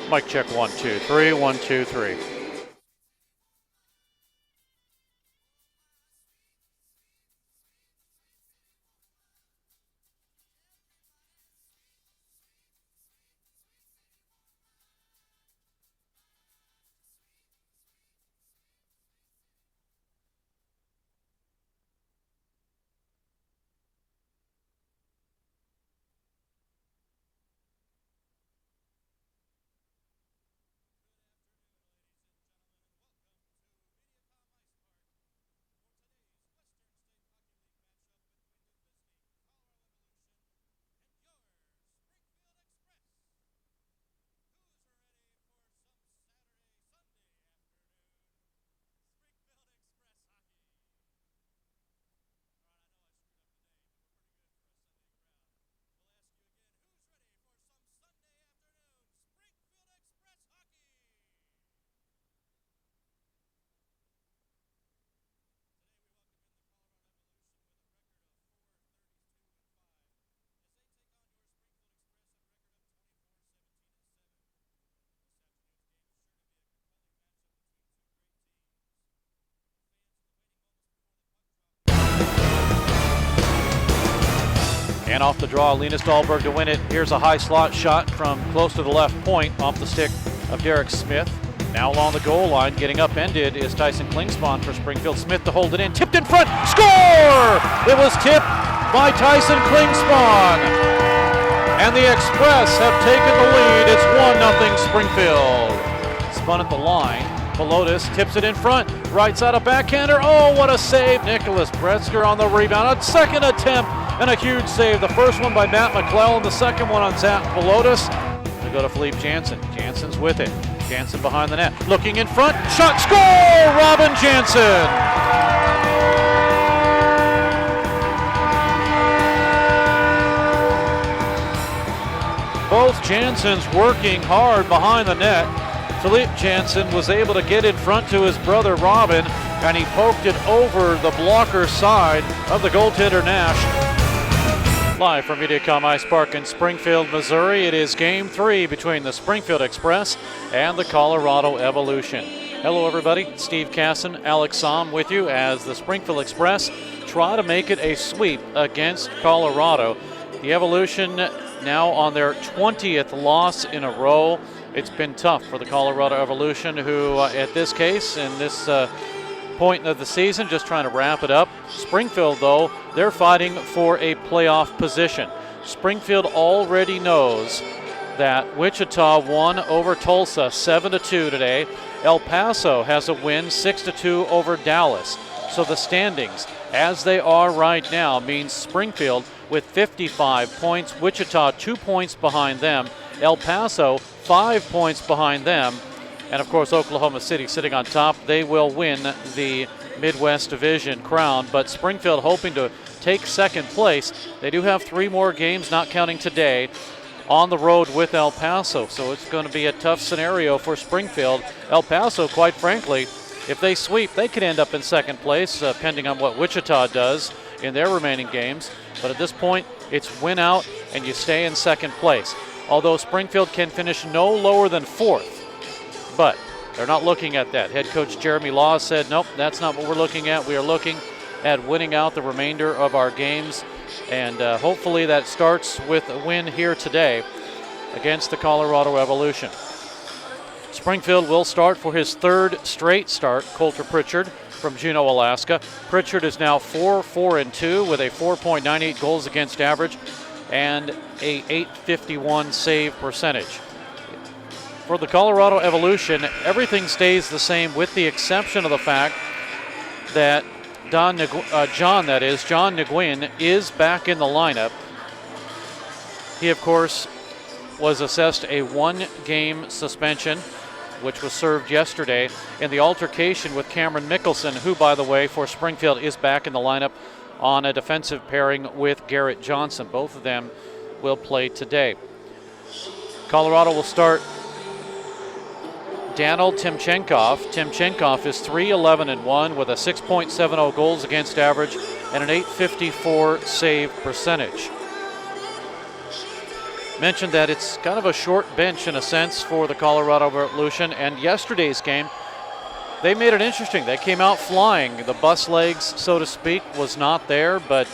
Mic check 1, 2, 3, 1, 2, 3. And off the draw, Linus Dahlberg to win it. Here's a high slot shot from close to the left point off the stick of Derek Smith. Now along the goal line, getting upended is Tyson Klingspan for Springfield. Smith to hold it in, tipped in front, score! It was tipped by Tyson Klingspan. And the Express have taken the lead. It's 1-0 Springfield. Spun at the line. Pelotas tips it in front. Right side of backhander. Oh, what a save. Nicholas Bretzker on the rebound. A second attempt and a huge save. The first one by Matt McClellan. The second one on Zach Pelotas. They go to Philippe Jansen. Jansen's with it. Jansen behind the net. Looking in front. Shot, score! Robin Jansen. Both Jansens working hard behind the net. Philippe Jansen was able to get in front to his brother Robin, and he poked it over the blocker side of the goaltender Nash. Live from Mediacom Ice Park in Springfield, Missouri, it is Game 3 between the Springfield Express and the Colorado Evolution. Hello everybody, Steve Casson, Alex Somm with you as the Springfield Express try to make it a sweep against Colorado. The Evolution now on their 20th loss in a row. It's been tough for the Colorado Evolution, who at this case, in this point of the season, just trying to wrap it up. Springfield, though, they're fighting for a playoff position. Springfield already knows that Wichita won over Tulsa 7-2 today. El Paso has a win 6-2 over Dallas. So the standings, as they are right now, means Springfield with 55 points, Wichita 2 points behind them, El Paso 5 points behind them, and of course Oklahoma City sitting on top. They will win the Midwest Division crown, but Springfield hoping to take second place. They do have 3 more games, not counting today, on the road with El Paso, so it's going to be a tough scenario for Springfield. El Paso, quite frankly, if they sweep, they could end up in second place, depending on what Wichita does in their remaining games. But at this point, it's win out and you stay in second place. Although Springfield can finish no lower than 4th. But they're not looking at that. Head coach Jeremy Law said, nope, that's not what we're looking at. We are looking at winning out the remainder of our games. And hopefully that starts with a win here today against the Colorado Evolution. Springfield will start for his 3rd straight start, Coulter Pritchard from Juneau, Alaska. Pritchard is now 4-4-2 with a 4.98 goals against average and a .851 save percentage. For the Colorado Evolution, everything stays the same with the exception of the fact that John Nguyen is back in the lineup. He, of course, was assessed a 1-game suspension, which was served yesterday in the altercation with Cameron Mickelson, who, by the way, for Springfield is back in the lineup on a defensive pairing with Garrett Johnson. Both of them will play today. Colorado will start Daniel Timchenkov. Timchenkov is 3-11-1 with a 6.70 goals against average and an .854 save percentage. mentioned that it's kind of a short bench in a sense for the Colorado Revolution, and yesterday's game, they made it interesting. They came out flying. The bus legs, so to speak, was not there, but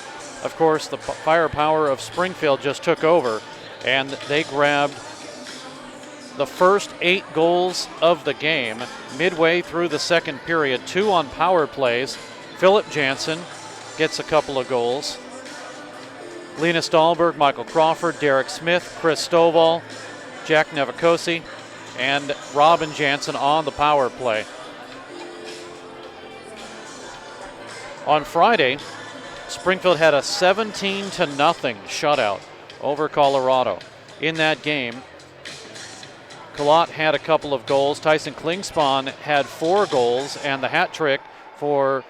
of course the firepower of Springfield just took over, and they grabbed the first 8 goals of the game midway through the second period, 2 on power plays. Philip Jansen gets a couple of goals. Linus Dahlberg, Michael Crawford, Derek Smith, Chris Stovall, Jack Nevacosi, and Robin Jansen on the power play. On Friday, Springfield had a 17-0 shutout over Colorado. In that game, Colott had a couple of goals. Tyson Klingspan had 4 goals, and the hat trick for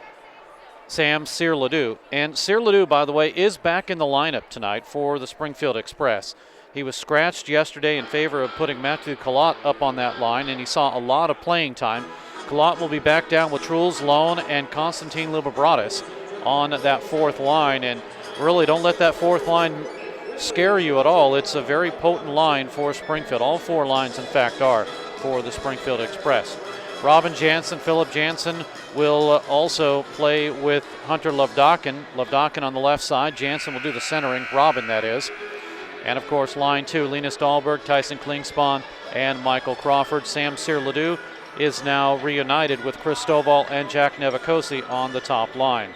Sam Cyr-Ledoux. And Cyr-Ledoux, by the way, is back in the lineup tonight for the Springfield Express. He was scratched yesterday in favor of putting Matthew Colott up on that line, and he saw a lot of playing time. Colott will be back down with Truls Loan and Konstantin Libobratis on that 4th line, and really don't let that 4th line scare you at all. It's a very potent line for Springfield. All 4 lines, in fact, are for the Springfield Express. Robin Jansen, Philip Jansen will also play with Hunter Lovdakin. Lovdakin on the left side. Jansen will do the centering, Robin that is. And of course, line 2, Linus Dahlberg, Tyson Klingspan, and Michael Crawford. Sam Cyr-Ledoux is now reunited with Chris Stovall and Jack Nevacosi on the top line.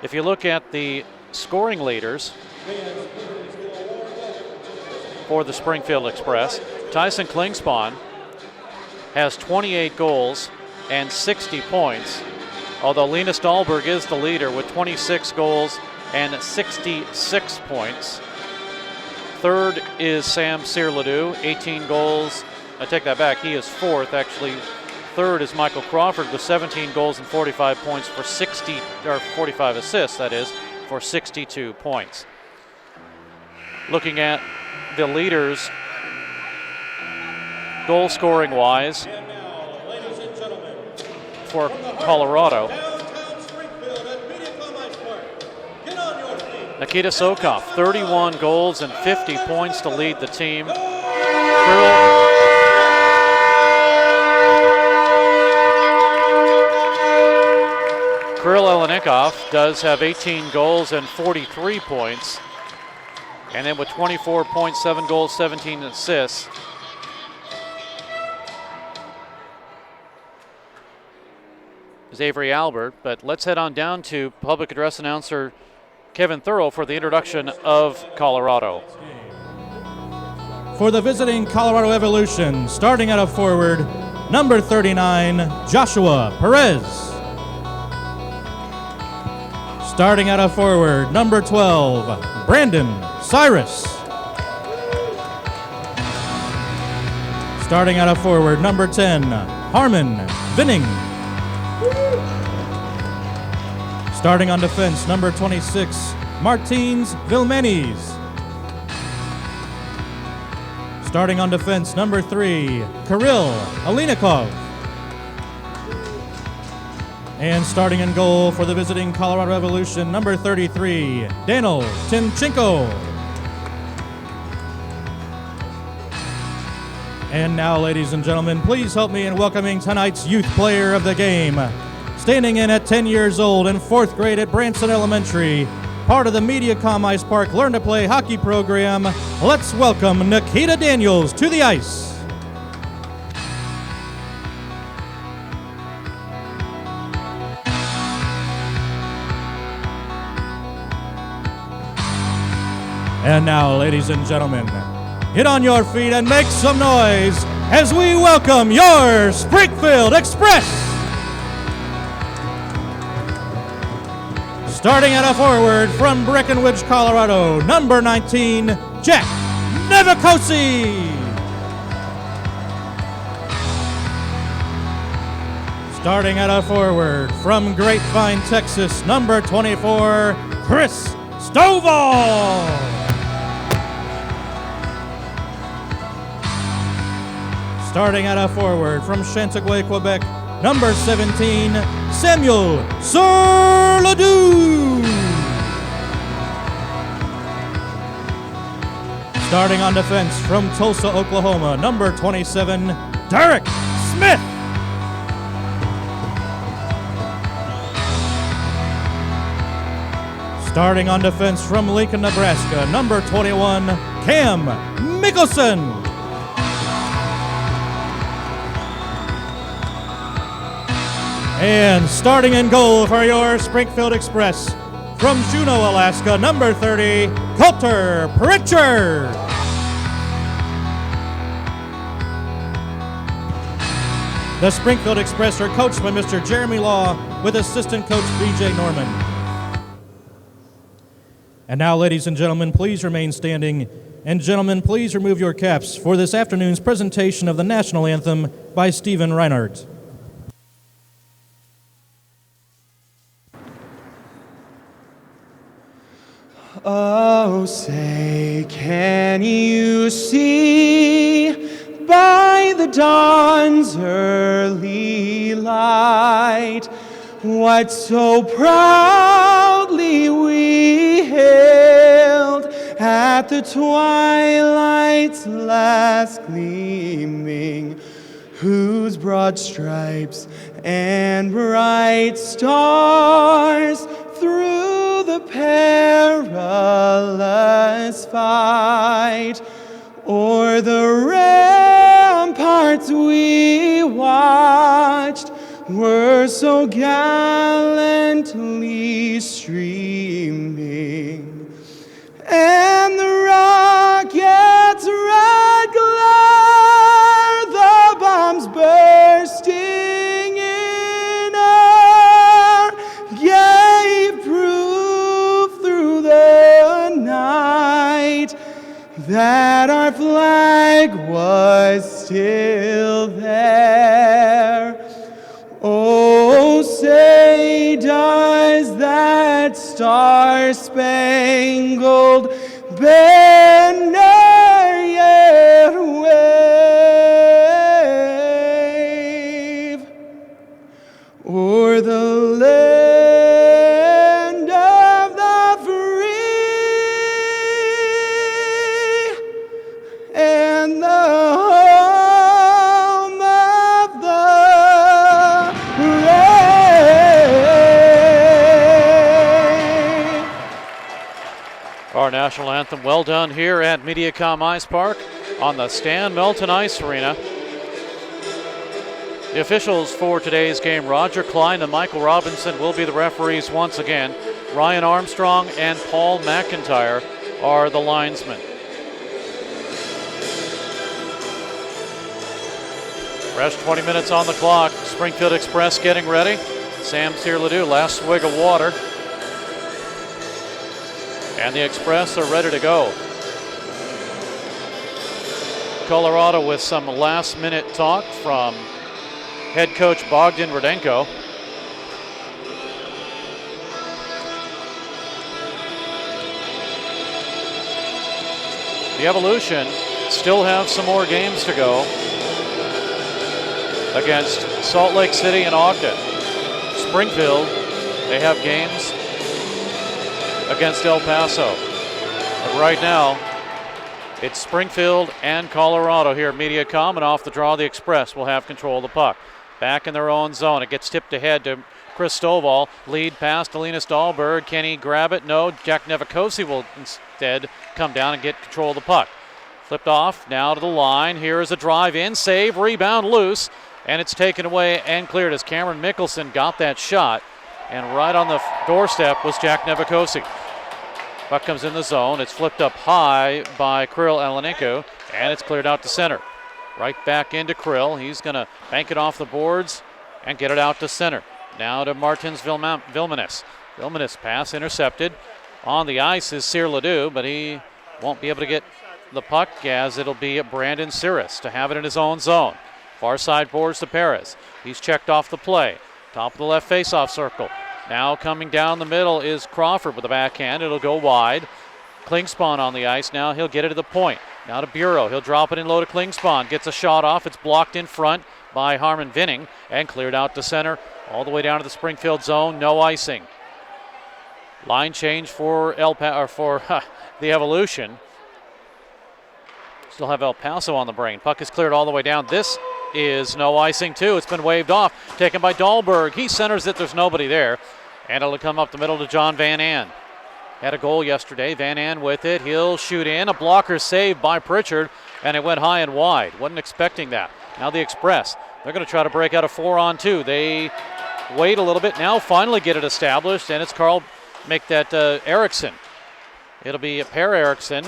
If you look at the scoring leaders for the Springfield Express, Tyson Klingspan has 28 goals and 60 points, although Linus Dahlberg is the leader with 26 goals and 66 points. Third is Sam Cyr-Ledoux, 18 goals. I take that back, he is 4th actually. Third is Michael Crawford with 17 goals and 45 points for 45 assists, that is, for 62 points. Looking at the leaders goal scoring wise for Colorado. Nikita Sokov, 31 goals and 50 points to lead the team. Kirill Elenikov does have 18 goals and 43 points. And then with 24 points, 7 goals, 17 assists, is Avery Albert. But let's head on down to public address announcer Kevin Thurl for the introduction of Colorado. For the visiting Colorado Evolution, starting at a forward, number 39, Joshua Perez. Starting at a forward, number 12, Brandon Cyrus. Starting at a forward, number 10, Harmon Vinning. Starting on defense, number 26, Martins Vilmenis. Starting on defense, number 3, Kirill Alinikov. And starting in goal for the visiting Colorado Evolution, number 33, Daniel Timchenko. And now, ladies and gentlemen, please help me in welcoming tonight's youth player of the game. Standing in at 10 years old in 4th grade at Branson Elementary, part of the Mediacom Ice Park Learn to Play hockey program, let's welcome Nikita Daniels to the ice. And now, ladies and gentlemen, get on your feet and make some noise as we welcome your Springfield Express. Starting at a forward from Breckenridge, Colorado, number 19, Jack Nevacosi. Starting at a forward from Grapevine, Texas, number 24, Chris Stovall. Starting at a forward from Chanticleer, Quebec, number 17, Samuel Cyr-Ledoux. Starting on defense from Tulsa, Oklahoma, number 27, Derek Smith. Starting on defense from Lincoln, Nebraska, number 21, Cam Mickelson. And starting in goal for your Springfield Express, from Juneau, Alaska, number 30, Coulter Pritchard. The Springfield Express are coached by Mr. Jeremy Law with assistant coach B.J. Norman. And now, ladies and gentlemen, please remain standing. And gentlemen, please remove your caps for this afternoon's presentation of the national anthem by Stephen Reinhardt. Oh, say, can you see by the dawn's early light what so proudly we hailed at the twilight's last gleaming, whose broad stripes and bright stars through the perilous fight o'er the ramparts we watched were so gallantly streaming, and the rocket's red glare, the bombs bursting in air, gave proof through the night that our flag was still there. Oh, say, does that star-spangled banner yet wave o'er the land of the free and the home of the brave? Our national anthem, well done here at Mediacom Ice Park on the Stan Melton Ice Arena. The officials for today's game, Roger Klein and Michael Robinson, will be the referees once again. Ryan Armstrong and Paul McIntyre are the linesmen. Fresh 20 minutes on the clock. Springfield Express getting ready. Sam Cyr-Ledoux, last swig of water. And the Express are ready to go. Colorado with some last-minute talk from head coach Bogdan Rudenko. The Evolution still have some more games to go against Salt Lake City and Ogden. Springfield, they have games against El Paso. But right now, it's Springfield and Colorado here at Mediacom, and off the draw, the Express will have control of the puck. Back in their own zone. It gets tipped ahead to Chris Stovall. Lead pass to Linus Dahlberg. Can he grab it? No. Jack Nevikosi will instead come down and get control of the puck. Flipped off, now to the line. Here is a drive in, save, rebound loose, and it's taken away and cleared as Cameron Mickelson got that shot. And right on the doorstep was Jack Nevikosi. Puck comes in the zone. It's flipped up high by Kirill Alenenko, and it's cleared out to center. Right back into Krill. He's going to bank it off the boards and get it out to center. Now to Martins Vilmanis. Vilmanis pass intercepted. On the ice is Cyr-Ledoux, but he won't be able to get the puck as it'll be Brandon Cirrus to have it in his own zone. Far side boards to Perez. He's checked off the play. Top of the left faceoff circle. Now coming down the middle is Crawford with the backhand. It'll go wide. Klingspan on the ice now. He'll get it to the point. Now to Bureau. He'll drop it in low to Klingspan. Gets a shot off. It's blocked in front by Harmon Vinning and cleared out to center. All the way down to the Springfield zone. No icing. Line change for the Evolution. Still have El Paso on the brain. Puck is cleared all the way down. This is no icing too. It's been waved off. Taken by Dahlberg. He centers it. There's nobody there. And it'll come up the middle to John Van An. Had a goal yesterday. Van An with it. He'll shoot in. A blocker saved by Pritchard. And it went high and wide. Wasn't expecting that. Now the Express. They're going to try to break out a 4-on-2. They wait a little bit. Now finally get it established. And it's Carl make that Erickson. It'll be Per Erickson.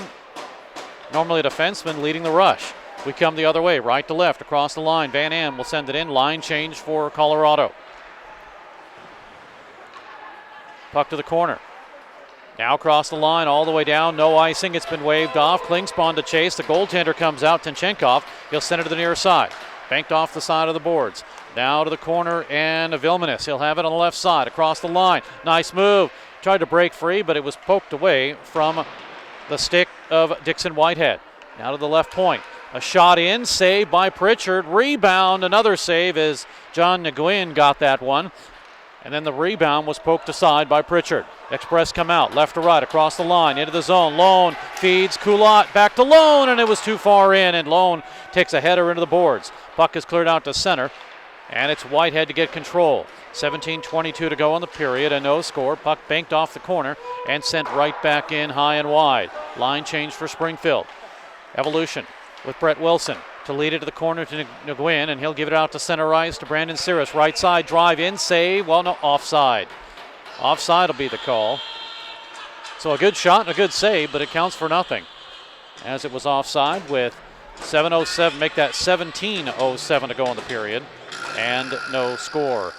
Normally a defenseman leading the rush. We come the other way, right to left, across the line. Van Am will send it in. Line change for Colorado. Puck to the corner. Now across the line, all the way down. No icing. It's been waved off. Klingspawn to chase. The goaltender comes out. Tinchenkov. He'll send it to the near side. Banked off the side of the boards. Now to the corner and Vilmanis. He'll have it on the left side across the line. Nice move. Tried to break free, but it was poked away from the stick of Dixon Whitehead. Now to the left point. A shot in, saved by Pritchard. Rebound, another save as John Nguyen got that one. And then the rebound was poked aside by Pritchard. Express come out, left to right, across the line, into the zone. Lone feeds Coulott, back to Lone, and it was too far in, and Lone takes a header into the boards. Puck is cleared out to center, and it's Whitehead to get control. 17:22 to go in the period, a no score. Puck banked off the corner and sent right back in high and wide. Line change for Springfield. Evolution with Brett Wilson to lead it to the corner to Nguyen, and he'll give it out to center ice to Brandon Cirrus. Right side, drive in, save. Well, no, offside. Offside will be the call. So a good shot and a good save, but it counts for nothing, as it was offside with 7:07, make that 17:07 to go in the period, and no score.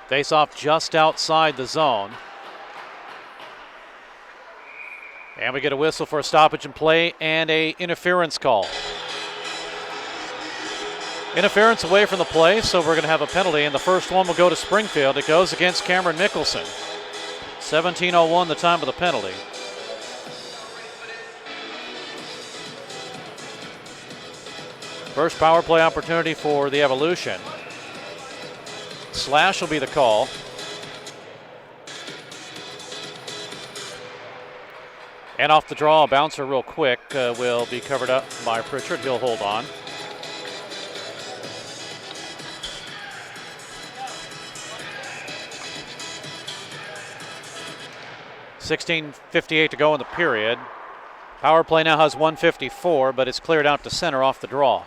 Face off just outside the zone. And we get a whistle for a stoppage in play and a interference call. Interference away from the play, so we're going to have a penalty, and the first one will go to Springfield. It goes against Cameron Mickelson. 17:01 the time of the penalty. First power play opportunity for the Evolution. Slash will be the call. And off the draw, a bouncer real quick will be covered up by Pritchard. He'll hold on. $16:58 to go in the period. Power play now has 154, but it's cleared out to center off the draw.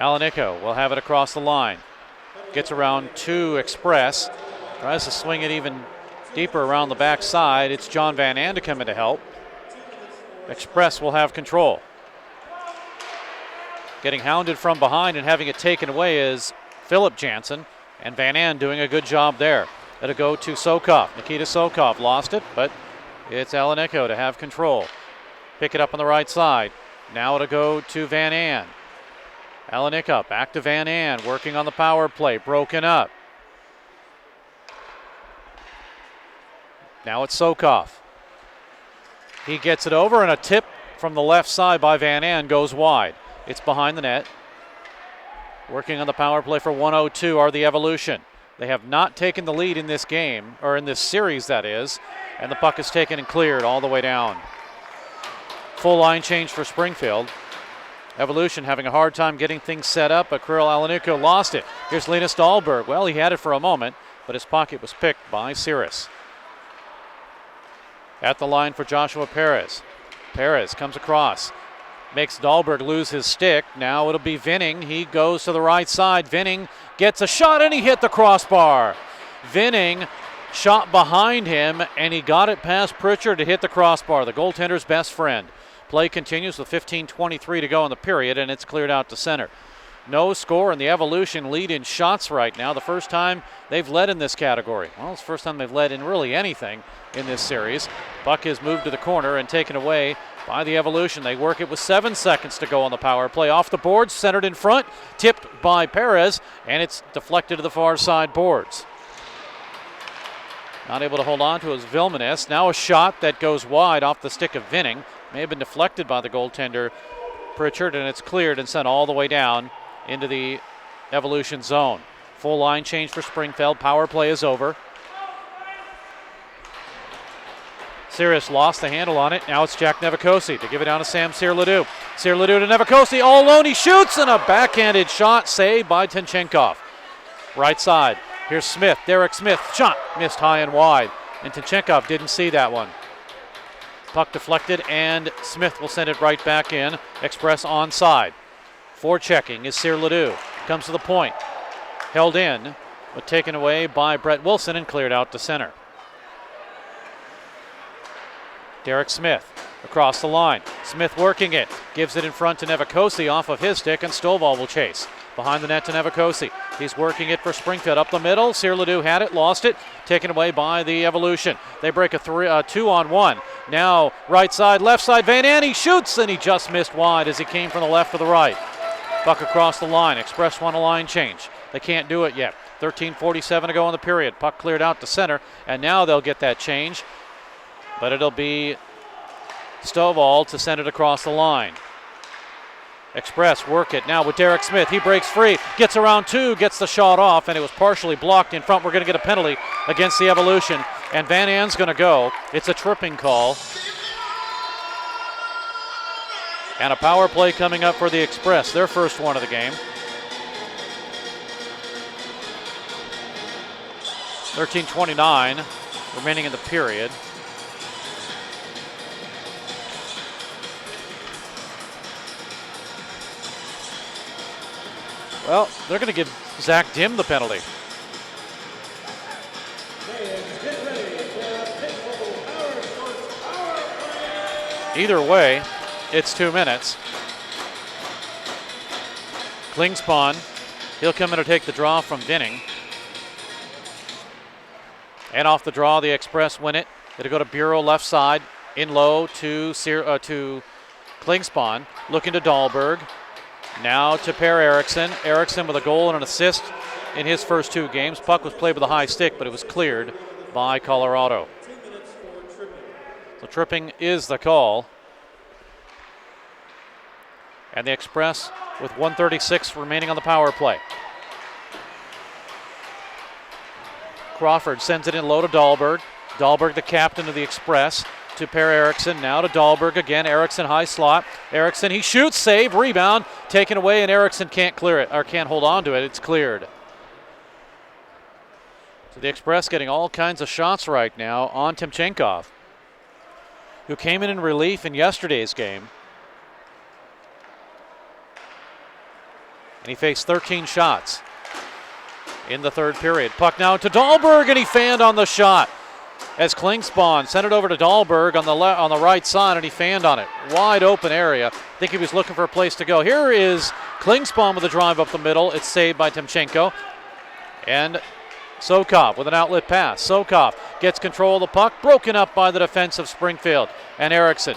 Alanico will have it across the line. Gets around to Express. Tries to swing it even deeper around the backside. It's John Van An to come in to help. Express will have control. Getting hounded from behind and having it taken away is Philip Jansen, and Van An doing a good job there. It'll go to Sokov. Nikita Sokov lost it, but it's Alanico to have control. Pick it up on the right side. Now it'll go to Van An. Alanico back to Van An, working on the power play, broken up. Now it's Sokov. He gets it over, and a tip from the left side by Van An goes wide. It's behind the net. Working on the power play for 102 are the Evolution. They have not taken the lead in this game, or in this series that is, and the puck is taken and cleared all the way down. Full line change for Springfield. Evolution having a hard time getting things set up, but Kirill Alanico lost it. Here's Linus Dahlberg. Well, he had it for a moment, but his pocket was picked by Cirrus. At the line for Joshua Perez. Perez comes across. Makes Dahlberg lose his stick. Now it'll be Vinning. He goes to the right side. Vinning gets a shot, and he hit the crossbar. Vinning shot behind him, and he got it past Pritchard to hit the crossbar, the goaltender's best friend. Play continues with 15:23 to go in the period, and it's cleared out to center. No score, and the Evolution lead in shots right now. The first time they've led in this category. Well, it's the first time they've led in really anything in this series. Puck is moved to the corner and taken away by the Evolution. They work it with 7 seconds to go on the power play. Off the boards, centered in front, tipped by Perez, and it's deflected to the far side boards. Not able to hold on to his Vilmanis. Now a shot that goes wide off the stick of Vinning. May have been deflected by the goaltender Pritchard, and it's cleared and sent all the way down into the Evolution zone. Full line change for Springfield. Power play is over. Sirius lost the handle on it. Now it's Jack Nevakosi to give it down to Sam Cyr-Ledoux. Cyr-Ledoux to Nevakosi, all alone. He shoots, and a backhanded shot saved by Timchenkov. Right side. Here's Smith. Derek Smith. Shot missed high and wide. And Timchenkov didn't see that one. Puck deflected, and Smith will send it right back in. Express onside. Forechecking is Cyr-Ledoux. Comes to the point. Held in, but taken away by Brett Wilson and cleared out to center. Derek Smith across the line. Smith working it. Gives it in front to Nevakosi off of his stick, and Stovall will chase. Behind the net to Nevakosi. He's working it for Springfield. Up the middle. Cyr-Ledoux had it, lost it. Taken away by the Evolution. They break a 2-on-1. Now right side, left side. Van Anne shoots, and he just missed wide as he came from the left to the right. Puck across the line. Express want a line change. They can't do it yet. 13:47 to go in the period. Puck cleared out to center, and now they'll get that change. But it'll be Stovall to send it across the line. Express work it now with Derek Smith. He breaks free, gets around two, gets the shot off, and it was partially blocked in front. We're going to get a penalty against the Evolution, and Van Anne's going to go. It's a tripping call. And a power play coming up for the Express, their first one of the game. 13:29 remaining in the period. Well, they're going to give Zach Dim the penalty. Either way, it's 2 minutes. Klingspan, he'll come in to take the draw from Vinning. And off the draw, the Express win it. It'll go to Bureau left side, in low to Klingspan, looking to Dahlberg. Now to Per Eriksson. Eriksson with a goal and an assist in his first 2 games. Puck was played with a high stick, but it was cleared by Colorado. So tripping is the call. And the Express with 1:36 remaining on the power play. Crawford sends it in low to Dahlberg. Dahlberg, the captain of the Express, to Per Eriksson. Now to Dahlberg again. Eriksson high slot. Eriksson, he shoots, save, rebound, taken away, and Eriksson can't clear it, or can't hold on to it. It's cleared. So the Express getting all kinds of shots right now on Timchenkov, who came in relief in yesterday's game. And he faced 13 shots in the third period. Puck now to Dahlberg, and he fanned on the shot as Klingspan sent it over to Dahlberg on the right side, and he fanned on it. Wide open area. I think he was looking for a place to go. Here is Klingspan with a drive up the middle. It's saved by Timchenko. And Sokov with an outlet pass. Sokov gets control of the puck, broken up by the defense of Springfield and Eriksson.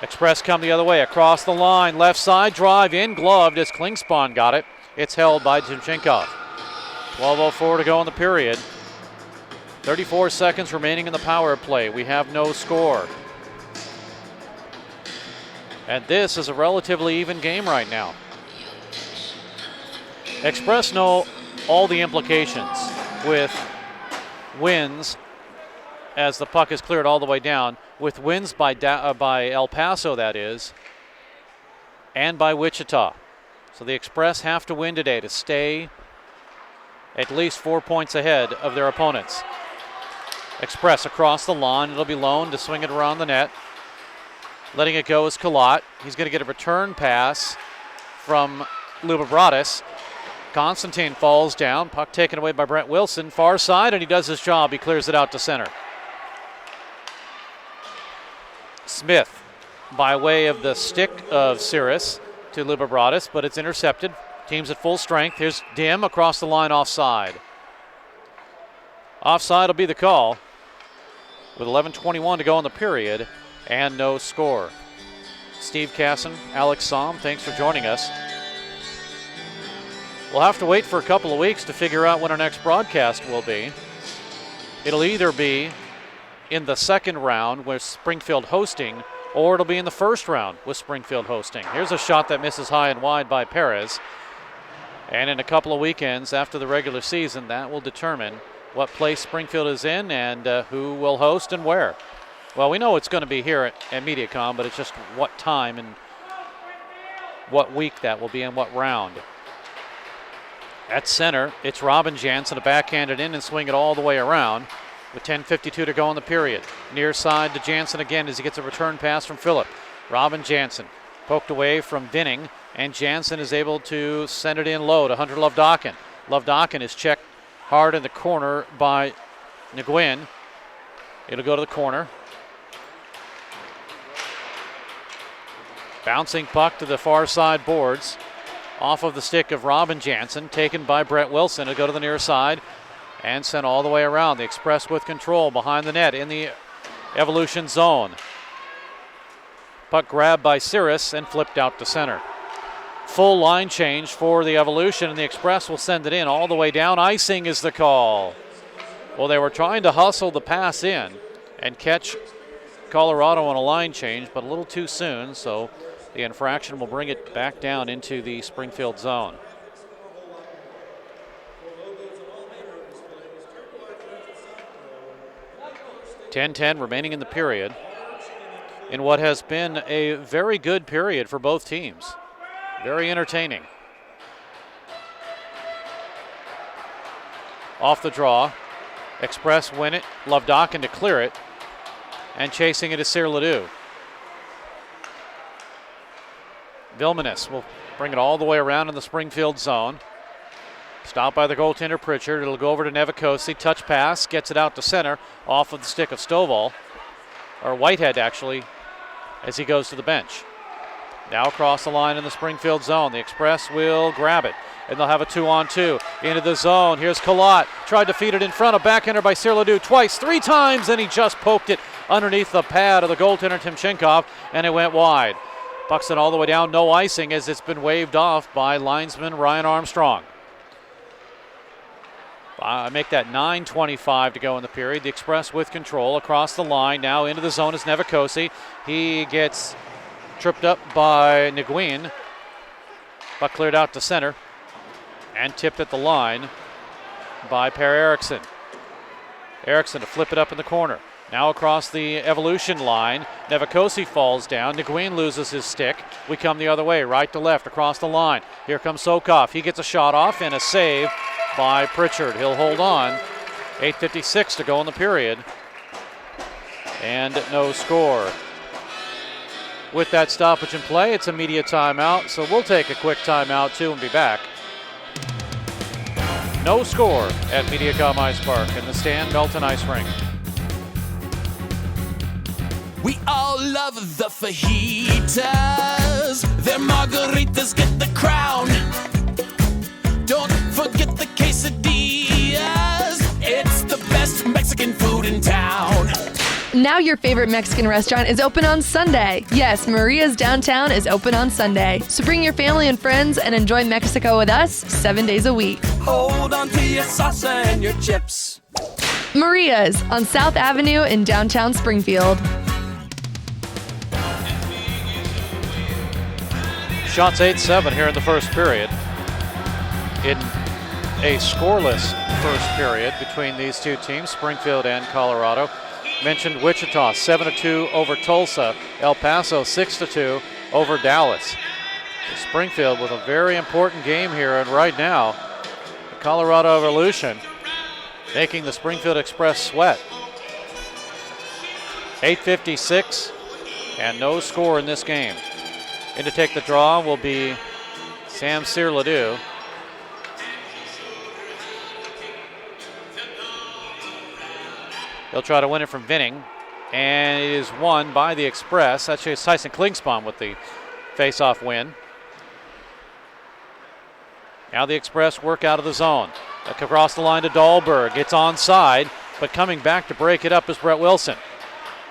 Express come the other way, across the line, left side, drive in, gloved as Klingspan got it. It's held by Timchenkov. 12:04 to go in the period. 34 seconds remaining in the power play. We have no score. And this is a relatively even game right now. Express know all the implications with wins as the puck is cleared all the way down, with wins by El Paso, that is, and by Wichita. So the Express have to win today to stay at least 4 points ahead of their opponents. Express across the lawn. It'll be Lone to swing it around the net. Letting it go is Kalat. He's going to get a return pass from Lubobratis. Constantine falls down. Puck taken away by Brent Wilson. Far side, and he does his job. He clears it out to center. Smith by way of the stick of Cirrus to Lubobratis, but it's intercepted. Team's at full strength. Here's Dim across the line offside. Offside will be the call with 11:21 to go in the period and no score. Steve Casson, Alex Somm, thanks for joining us. We'll have to wait for a couple of weeks to figure out when our next broadcast will be. It'll either be in the second round with Springfield hosting, or it'll be in the first round with Springfield hosting. Here's a shot that misses high and wide by Perez. And in a couple of weekends after the regular season, that will determine what place Springfield is in and who will host and where. Well, we know it's going to be here at MediaCom, but it's just what time and what week that will be and what round. At center, it's Robin Jansen to backhand it in and swing it all the way around with 10:52 to go in the period. Near side to Jansen again as he gets a return pass from Phillip. Robin Jansen poked away from Vinning, and Jansen is able to send it in low to Hunter Lovedocken. Lovedocken is checked hard in the corner by Nguyen. It'll go to the corner. Bouncing puck to the far side boards. Off of the stick of Robin Jansen, taken by Brett Wilson. It'll go to the near side and sent all the way around. The Express with control behind the net in the Evolution zone. Puck grabbed by Cirrus and flipped out to center. Full line change for the Evolution, and the Express will send it in all the way down. Icing is the call. Well, they were trying to hustle the pass in and catch Colorado on a line change, but a little too soon, so the infraction will bring it back down into the Springfield zone. .10 remaining in the period in what has been a very good period for both teams. Very entertaining. Off the draw, Express win it, Lovedocken to clear it, and chasing it is Cyr Ledoux. Vilmanis will bring it all the way around in the Springfield zone. Stopped by the goaltender Pritchard. It'll go over to Nevikosi. Touch pass, gets it out to center, off of the stick of Stovall, or Whitehead actually, as he goes to the bench. Now across the line in the Springfield zone. The Express will grab it, and they'll have a 2-on-2 into the zone. Here's Collot, tried to feed it in front, a backhander by Cyr Ledoux twice, 3 times, and he just poked it underneath the pad of the goaltender Timchenkov, and it went wide. Puck's it all the way down, no icing as it's been waved off by linesman Ryan Armstrong. I make that 9:25 to go in the period. The Express with control across the line. Now into the zone is Nevikosi. He gets tripped up by Nguyen. Puck cleared out to center and tipped at the line by Per Eriksson. Eriksson to flip it up in the corner. Now across the Evolution line, Nevikosi falls down. Nguyen loses his stick. We come the other way, right to left, across the line. Here comes Sokov. He gets a shot off and a save by Pritchard. He'll hold on. 8:56 to go in the period. And no score. With that stoppage in play, it's a media timeout, so we'll take a quick timeout too and be back. No score at MediaCom Ice Park in the Stan Melton Ice Rink. We all love the fajitas. Their margaritas get the crown. Don't forget the quesadillas. It's the best Mexican food in town. Now your favorite Mexican restaurant is open on Sunday. Yes, Maria's Downtown is open on Sunday. So bring your family and friends and enjoy Mexico with us 7 days a week. Hold on to your salsa and your chips. Maria's on South Avenue in downtown Springfield. Shots 8-7 here in the first period. In a scoreless first period between these two teams, Springfield and Colorado. Mentioned Wichita 7-2 over Tulsa. El Paso 6-2 over Dallas. So Springfield with a very important game here, and right now, the Colorado Evolution making the Springfield Express sweat. 8:56 and no score in this game. In to take the draw will be Sam Cyr Ledoux. He'll try to win it from Vinning, and it is won by the Express. Actually, it's Tyson Klingspan with the face-off win. Now the Express work out of the zone. Across the line to Dahlberg. It's onside, but coming back to break it up is Brett Wilson.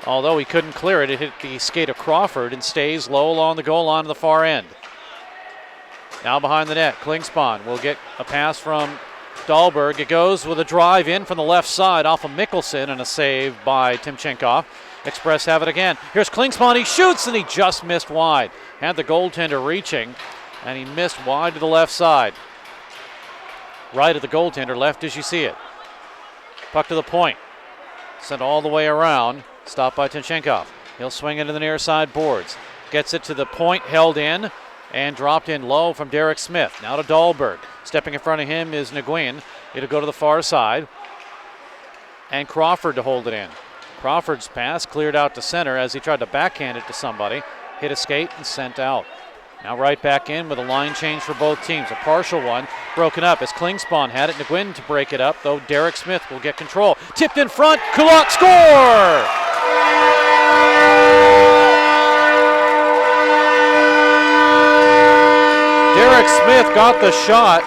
Although he couldn't clear it, it hit the skate of Crawford and stays low along the goal line on the far end. Now behind the net, Klingspan will get a pass from Dahlberg. It goes with a drive in from the left side off of Mickelson and a save by Timchenkov. Express have it again. Here's Klingspan. He shoots and he just missed wide. Had the goaltender reaching and he missed wide to the left side. Right of the goaltender, left as you see it. Puck to the point. Sent all the way around. Stopped by Timchenkov. He'll swing into the near side boards. Gets it to the point, held in, and dropped in low from Derek Smith. Now to Dahlberg. Stepping in front of him is Nguyen. It'll go to the far side. And Crawford to hold it in. Crawford's pass cleared out to center as he tried to backhand it to somebody. Hit a skate and sent out. Now right back in with a line change for both teams. A partial one broken up as Klingspawn had it. Nguyen to break it up, though Derek Smith will get control. Tipped in front. Kulak score! Derek Smith got the shot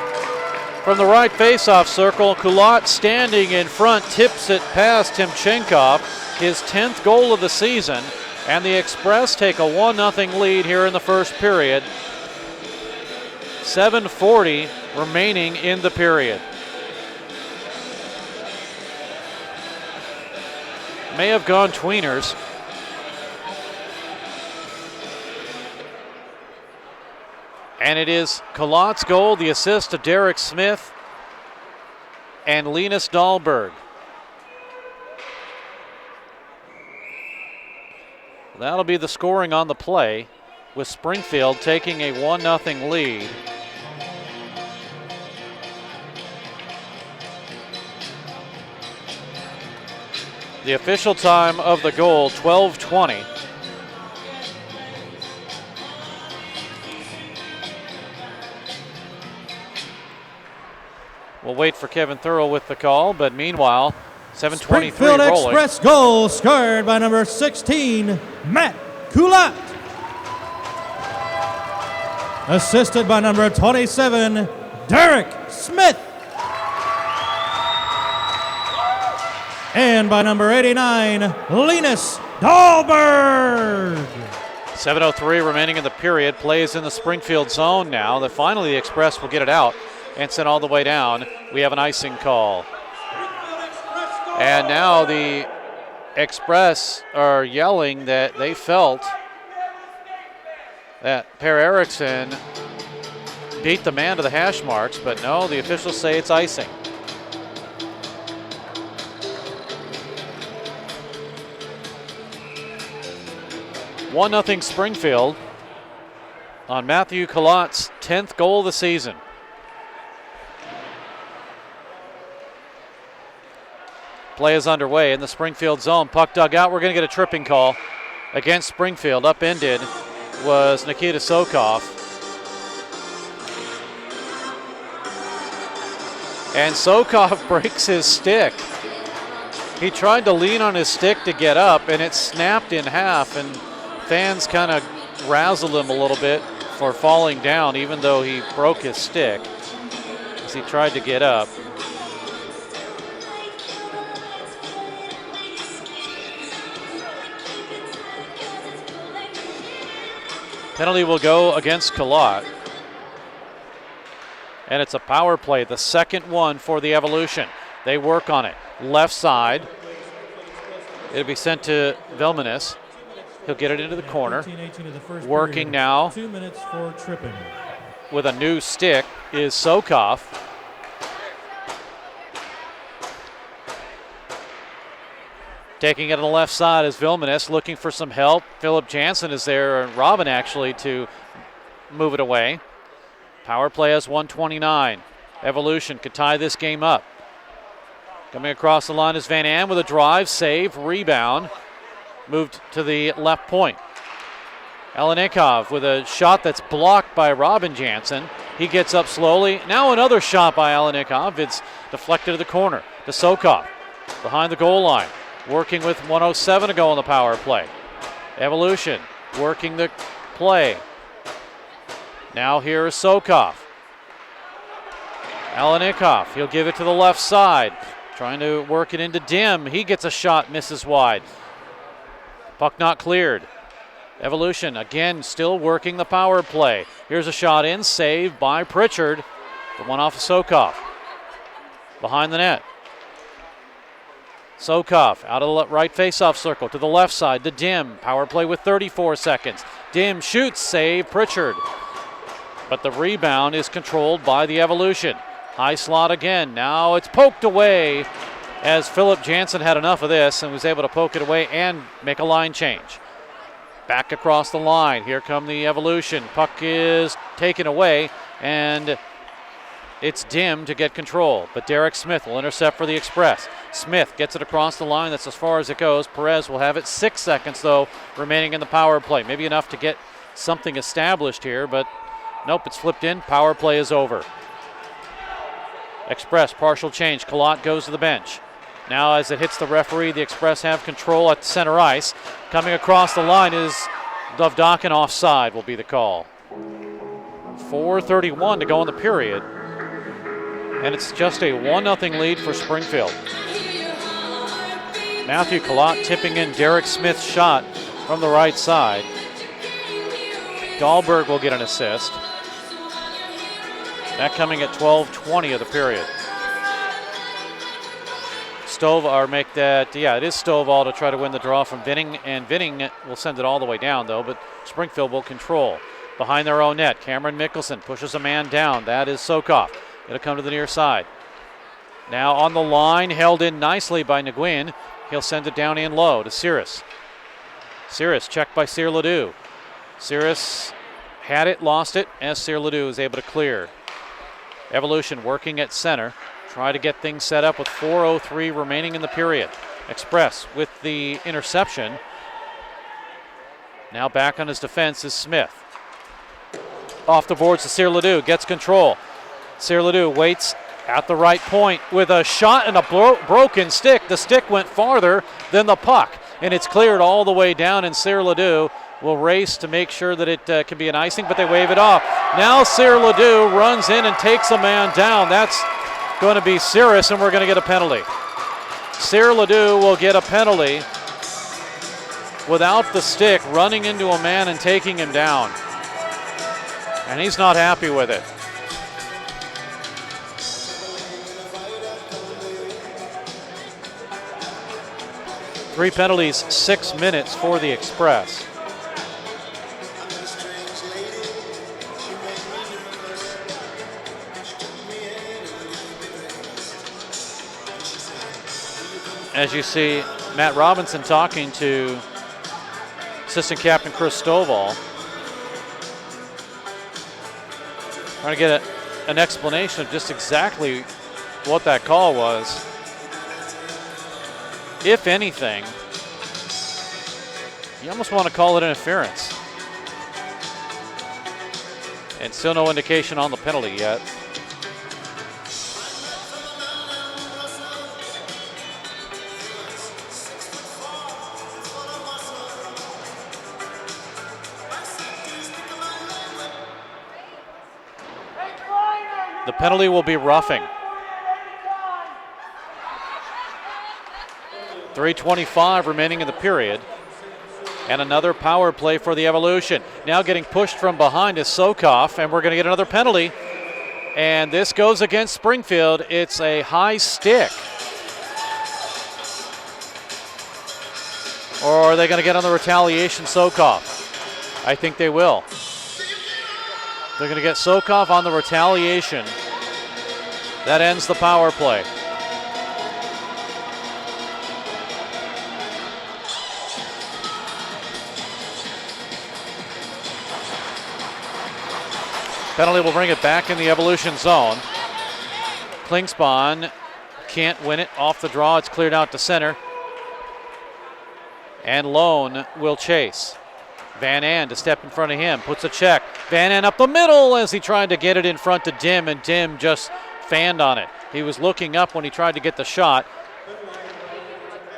from the right faceoff circle. Kulak standing in front tips it past Timchenkov. His 10th goal of the season. And the Express take a 1-0 lead here in the first period. 7:40 remaining in the period. May have gone tweeners. And it is Kulak's goal, the assist of Derek Smith and Linus Dahlberg. That'll be the scoring on the play, with Springfield taking a 1-0 lead. The official time of the goal, 12:20. We'll wait for Kevin Thurl with the call, but meanwhile, 7:23 Springfield rolling. Express goal scored by number 16, Matt Kulak. Assisted by number 27, Derek Smith. And by number 89, Linus Dahlberg. 7:03 remaining in the period. Plays in the Springfield zone now. That finally the Express will get it out and send all the way down. We have an icing call. And now the Express are yelling that they felt that Per Eriksson beat the man to the hash marks, but no, the officials say it's icing. One 1-0 Springfield on Matthew Kulak's 10th goal of the season. Play is underway in the Springfield zone. Puck dug out. We're going to get a tripping call against Springfield. Upended was Nikita Sokov. And Sokov breaks his stick. He tried to lean on his stick to get up, and it snapped in half, and fans kind of razzled him a little bit for falling down, even though he broke his stick as he tried to get up. Penalty will go against Kulak. And it's a power play, the second one for the Evolution. They work on it. Left side. It'll be sent to Vilmanis. He'll get it into the corner. 18 of the first Working period. now 2 minutes for tripping. with a new stick is Sokov. Taking it on the left side is Vilmanis, looking for some help. Philip Jansen is there, and Robin actually to move it away. Power play has 1:29. Evolution could tie this game up. Coming across the line is Van Am with a drive, save, rebound. Moved to the left point. Alenikov with a shot that's blocked by Robin Jansen. He gets up slowly. Now another shot by Alenikov. It's deflected to the corner. To Sokov behind the goal line. Working with 1:07 to go on the power play. Evolution working the play. Now here is Sokov. Alenikov, he'll give it to the left side. Trying to work it into Dim. He gets a shot, misses wide. Puck not cleared. Evolution again still working the power play. Here's a shot in, saved by Pritchard. The one off of Sokov. Behind the net. Sokov out of the right faceoff circle to the left side to Dim. Power play with 34 seconds. Dim shoots, save Pritchard. But the rebound is controlled by the Evolution. High slot again. Now it's poked away. as Philip Jansen had enough of this and was able to poke it away and make a line change. Back across the line. Here come the Evolution. Puck is taken away, and it's Dim to get control. But Derek Smith will intercept for the Express. Smith gets it across the line. That's as far as it goes. Perez will have it. 6 seconds, though, remaining in the power play. Maybe enough to get something established here, but nope, it's flipped in. Power play is over. Express, partial change. Kalot goes to the bench. Now as it hits the referee, the Express have control at center ice. Coming across the line is Dovdakin. Offside will be the call. 4:31 to go in the period. And it's just a 1-0 lead for Springfield. Matthew Kalot tipping in Derek Smith's shot from the right side. Dahlberg will get an assist. That coming at 12:20 of the period. Stovall make that, yeah, it is Stovall to try to win the draw from Vinning, and Vinning will send it all the way down, though, but Springfield will control. Behind their own net, Cameron Mickelson pushes a man down. That is Sokoff. It'll come to the near side. Now on the line, held in nicely by Nguyen. He'll send it down in low to Cirrus. Cirrus checked by Cyr Ledoux. Cirrus had it, lost it, as Cyr Ledoux is able to clear. Evolution working at center. Try to get things set up with 4:03 remaining in the period. Express with the interception. Now back on his defense is Smith. Off the boards to Cyr Ledoux, gets control. Cyr Ledoux waits at the right point with a shot and a broken stick. The stick went farther than the puck, and it's cleared all the way down, and Cyr Ledoux will race to make sure that it can be an icing, but they wave it off. Now Cyr Ledoux runs in and takes a man down. That's going to be Cirrus, and we're going to get a penalty. Cyr Ledoux will get a penalty without the stick, running into a man and taking him down. And he's not happy with it. Three penalties, 6 minutes for the Express. As you see, Matt Robinson talking to assistant captain Chris Stovall, trying to get an explanation of just exactly what that call was. If anything, you almost want to call it interference. And still no indication on the penalty yet. The penalty will be roughing. 3:25 remaining in the period. And another power play for the Evolution. Now getting pushed from behind is Sokoff, and we're going to get another penalty. And this goes against Springfield. It's a high stick. Or are they going to get on the retaliation Sokoff? I think they will. They're going to get Sokoff on the retaliation. That ends the power play. Penalty will bring it back in the Evolution zone. Klingsbahn can't win it off the draw. It's cleared out to center. And Lone will chase. Van An to step in front of him, puts a check. Van An up the middle as he tried to get it in front to Dim, and Dim just fanned on it. He was looking up when he tried to get the shot.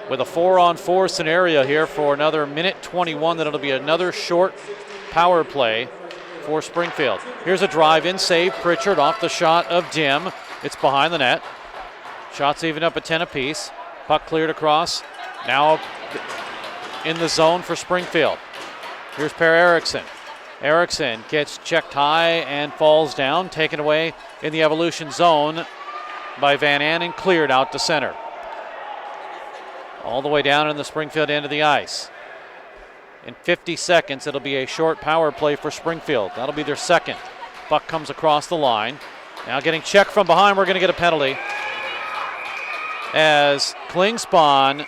With a 4-on-4 scenario here for another minute 21, then it'll be another short power play for Springfield. Here's a drive-in save. Pritchard off the shot of Dim. It's behind the net. Shots even up at 10 apiece. Puck cleared across. Now in the zone for Springfield. Here's Per Eriksson. Eriksson gets checked high and falls down, taken away in the Evolution zone by Van An and cleared out to center. All the way down in the Springfield end of the ice. In 50 seconds, it'll be a short power play for Springfield. That'll be their second. Puck comes across the line. Now getting checked from behind, we're going to get a penalty. as Klingspan,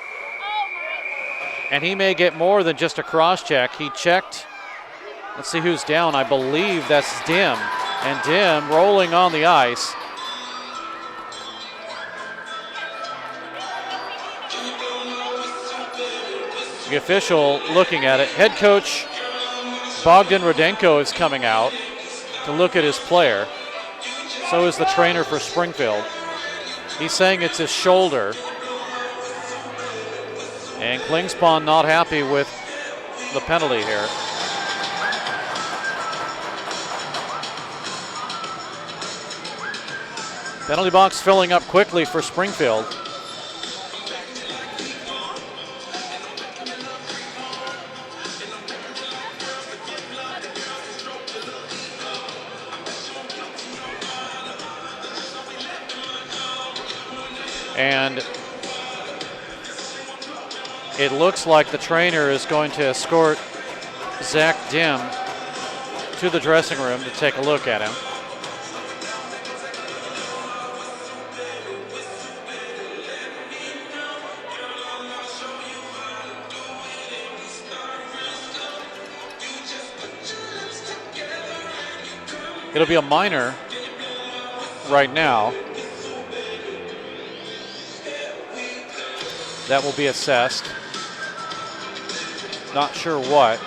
and he may get more than just a cross check. He checked. Let's see who's down. I believe that's Dim. And Dim rolling on the ice. The official looking at it. Head coach Bogdan Rudenko is coming out to look at his player. So is the trainer for Springfield. He's saying it's his shoulder. And Klingspan not happy with the penalty here. Penalty box filling up quickly for Springfield. And it looks like the trainer is going to escort Zach Dim to the dressing room to take a look at him. It'll be a minor right now. That will be assessed. Not sure what.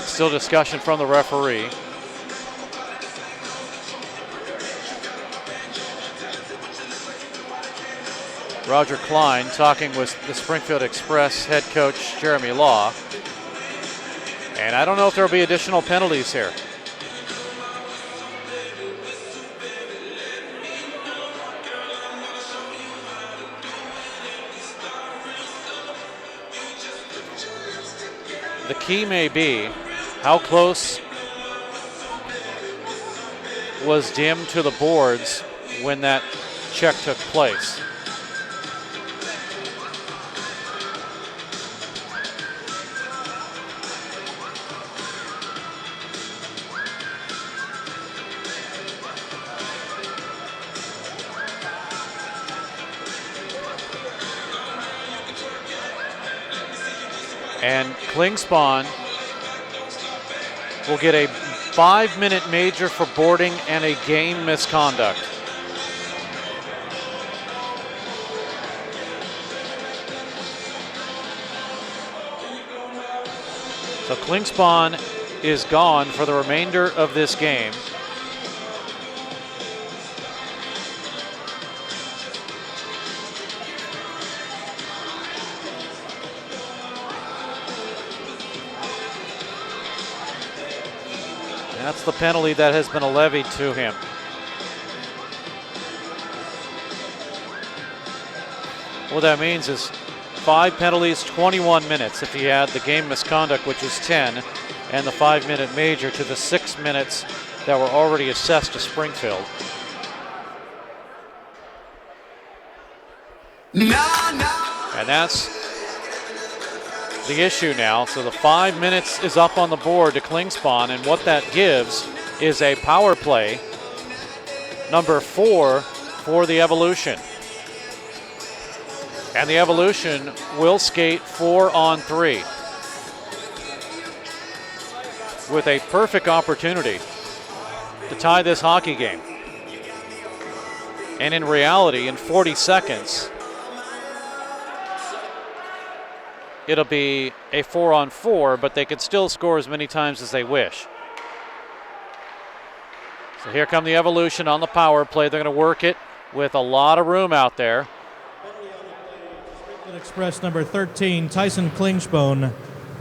Still discussion from the referee. Roger Klein talking with the Springfield Express head coach Jeremy Law. And I don't know if there will be additional penalties here. The key may be how close was Dim to the boards when that check took place. And Klingspan will get a 5-minute major for boarding and a game misconduct. So Klingspan is gone for the remainder of this game. That's the penalty that has been levied to him. What that means is 5 penalties, 21 minutes if he had the game misconduct, which is 10, and the 5-minute major to the 6 minutes that were already assessed to Springfield. And that's the issue now. So the 5 minutes is up on the board to Klingspan, and what that gives is a power play number 4 for the Evolution. And the Evolution will skate 4-on-3 with a perfect opportunity to tie this hockey game. And in reality, in 40 seconds, it'll be a 4-on-4, but they could still score as many times as they wish. So here come the Evolution on the power play. They're going to work it with a lot of room out there. Express number 13, Tyson Klingspan,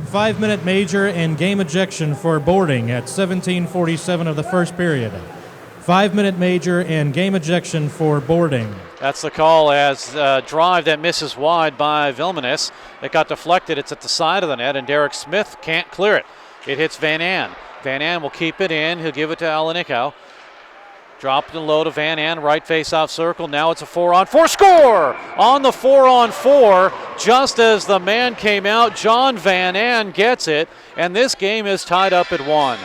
5-minute major and game ejection for boarding at 17:47 of the first period. 5-minute major and game ejection for boarding. That's the call as a drive that misses wide by Vilmanis. It got deflected. It's at the side of the net, and Derek Smith can't clear it. It hits Van An. Van An will keep it in. He'll give it to Alanikau. Drop it low to Van An, right face-off circle. Now it's a 4-on-4 score! On the 4-on-4, just as the man came out, John Van An gets it, and this game is tied up at 1.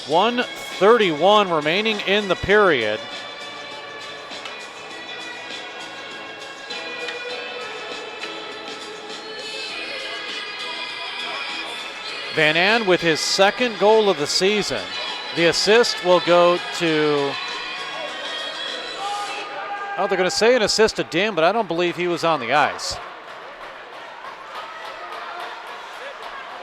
.131 remaining in the period. Van An with his second goal of the season. The assist will go to, they're going to say an assist to Dim, but I don't believe he was on the ice.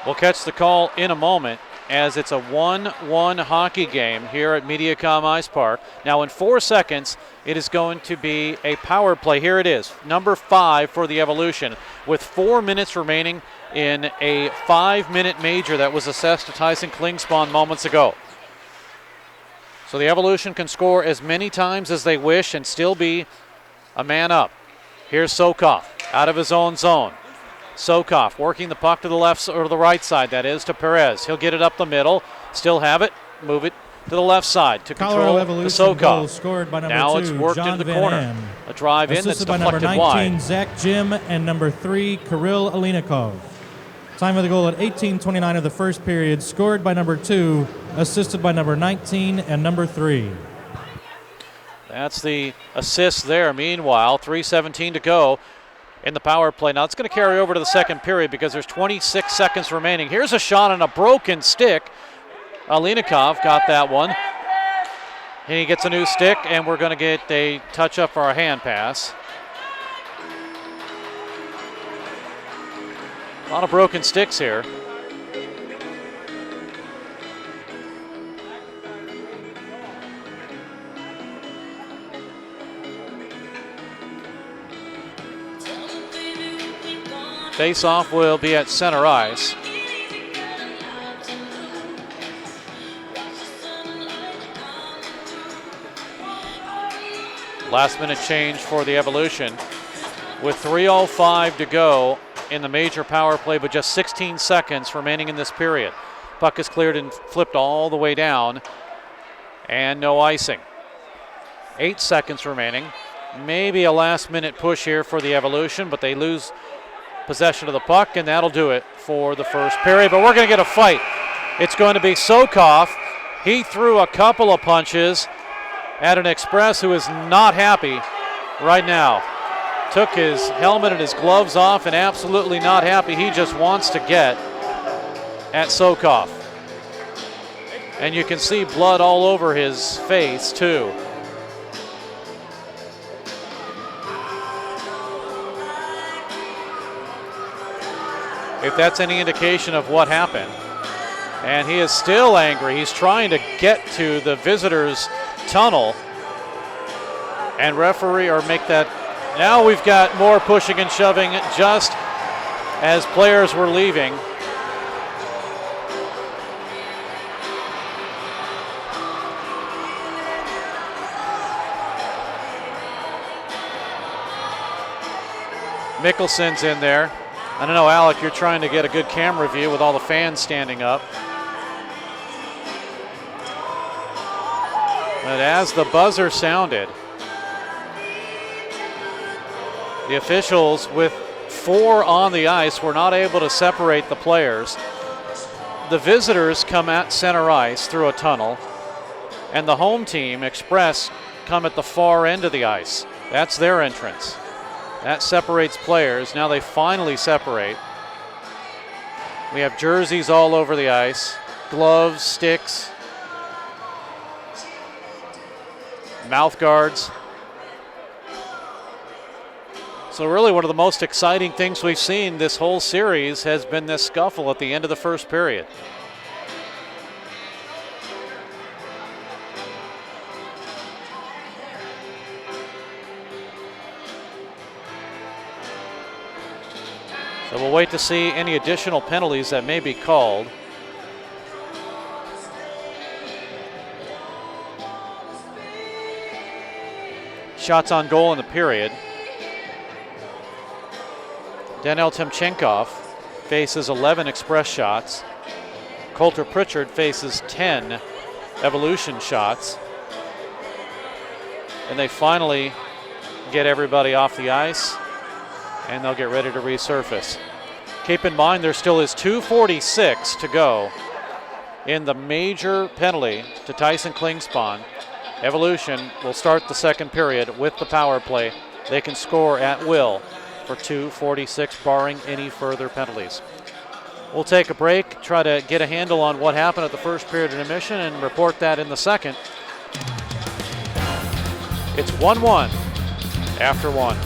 We'll catch the call in a moment as it's a 1-1 hockey game here at Mediacom Ice Park. Now in 4 seconds, it is going to be a power play. Here it is, number 5 for the Evolution, with 4 minutes remaining in a 5-minute major that was assessed to Tyson Klingspan moments ago. So the Evolution can score as many times as they wish and still be a man up. Here's Sokov out of his own zone. Sokov working the puck to the left or the right side, that is, to Perez. He'll get it up the middle, still have it, move it to the left side to Colorado control to Evolution goal Sokov. scored by number Now 2, it's worked John into the Van corner. An. A drive in that's Assisted by number deflected 19, wide. Zach Jim, and number 3, Kirill Alinikov. Time of the goal at 18:29 of the first period, scored by number 2, assisted by number 19 and number 3. That's the assist there. Meanwhile, 3:17 to go in the power play. Now it's going to carry over to the second period because there's 26 seconds remaining. Here's a shot on a broken stick. Alinikov got that one. And he gets a new stick, and we're going to get a touch-up for a hand pass. A lot of broken sticks here. Face-off will be at center ice. Last minute change for the Evolution. With 3:05 to go in the major power play, but just 16 seconds remaining in this period. Puck is cleared and flipped all the way down, and no icing. 8 seconds remaining. Maybe a last minute push here for the Evolution, but they lose possession of the puck, and that'll do it for the first period. But we're going to get a fight. It's going to be Sokov. He threw a couple of punches at an Express who is not happy right now. Took his helmet and his gloves off and absolutely not happy. He just wants to get at Sokov. And you can see blood all over his face too. If that's any indication of what happened. And he is still angry. He's trying to get to the visitors' tunnel and referee or make that. Now we've got more pushing and shoving just as players were leaving. Mickelson's in there. I don't know, Alec, you're trying to get a good camera view with all the fans standing up. But as the buzzer sounded, the officials with 4 on the ice were not able to separate the players. The visitors come at center ice through a tunnel, and the home team, Express, come at the far end of the ice. That's their entrance. That separates players. Now they finally separate. We have jerseys all over the ice, gloves, sticks, mouth guards. So really one of the most exciting things we've seen this whole series has been this scuffle at the end of the first period. So we'll wait to see any additional penalties that may be called. shots on goal in the period. Daniel Timchenkov faces 11 express shots. Coulter Pritchard faces 10 Evolution shots. And they finally get everybody off the ice, and they'll get ready to resurface. Keep in mind there still is 2:46 to go in the major penalty to Tyson Klingspan. Evolution will start the second period with the power play. They can score at will for 2:46, barring any further penalties. We'll take a break, try to get a handle on what happened at the first period intermission, and report that in the second. It's 1-1 after one.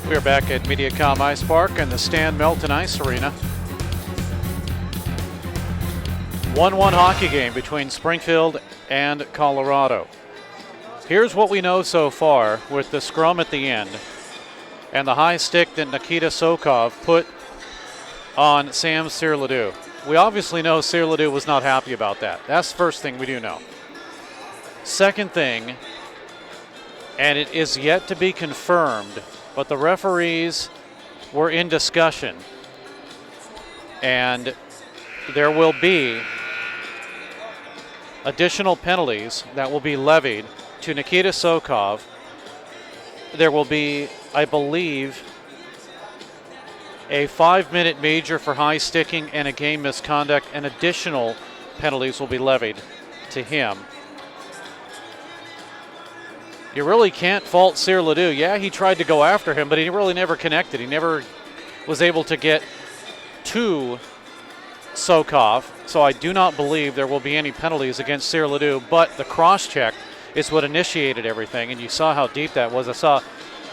We are back at MediaCom Ice Park and the Stan Melton Ice Arena. 1-1 hockey game between Springfield and Colorado. Here's what we know so far with the scrum at the end and the high stick that Nikita Sokov put on Sam Cyr-Ledoux. We obviously know Cyr-Ledoux was not happy about that. That's the first thing we do know. Second thing, and it is yet to be confirmed, but the referees were in discussion, and there will be additional penalties that will be levied to Nikita Sokov. There will be, I believe, a 5-minute major for high sticking and a game misconduct, and additional penalties will be levied to him. You really can't fault Cyr-Ledoux. Yeah, he tried to go after him, but he really never connected. He never was able to get to Sokov, so I do not believe there will be any penalties against Cyr-Ledoux, but the cross-check is what initiated everything, and you saw how deep that was. I saw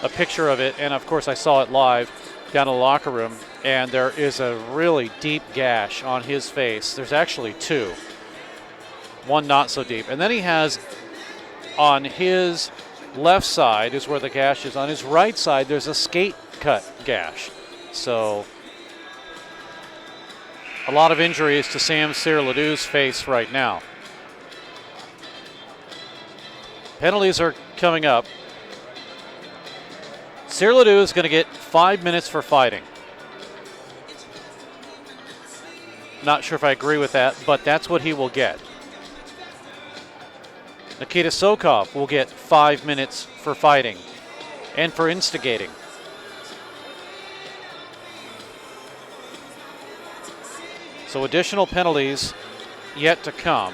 a picture of it, and of course I saw it live down in the locker room, and there is a really deep gash on his face. There's actually two. One not so deep. And then he has on his left side is where the gash is. On his right side, there's a skate cut gash. So a lot of injuries to Sam Cyr-Ledoux's face right now. Penalties are coming up. Cyr-Ledoux is going to get 5 minutes for fighting. Not sure if I agree with that, but that's what he will get. Nikita Sokov will get 5 minutes for fighting and for instigating. So additional penalties yet to come.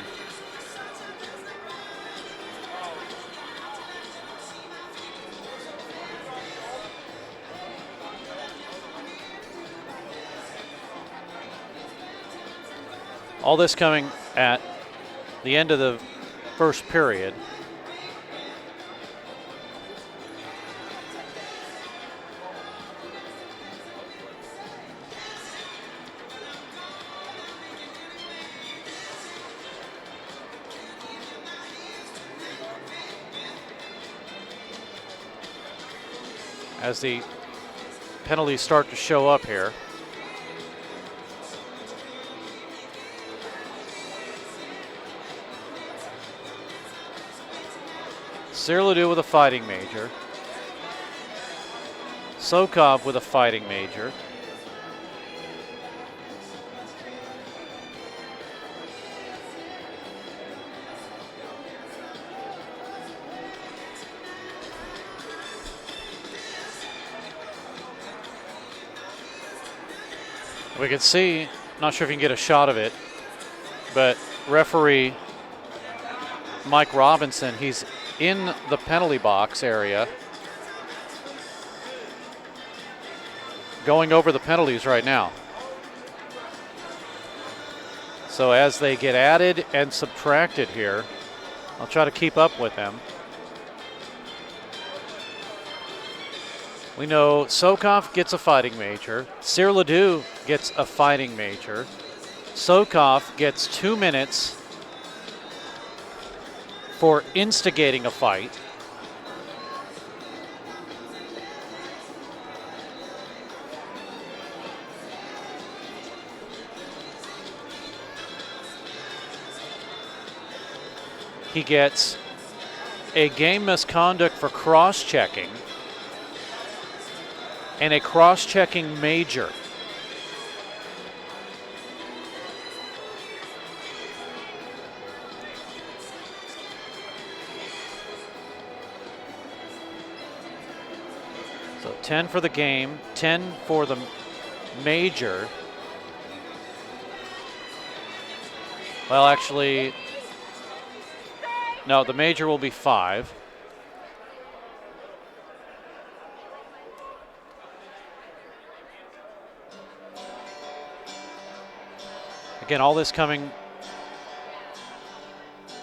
All this coming at the end of the first period. As the penalties start to show up here. Cyr-Ledoux with a fighting major. Sokov with a fighting major. We can see, not sure if you can get a shot of it, but referee Mike Robinson, he's in the penalty box area going over the penalties right now. So as they get added and subtracted here, I'll try to keep up with them. We know Sokov gets a fighting major. Cyr-Ledoux gets a fighting major. Sokov gets 2 minutes for instigating a fight. He gets a game misconduct for cross-checking and a cross-checking major. So 10 for the game, 10 for the major. Well, actually, no, the major will be 5. Again, all this coming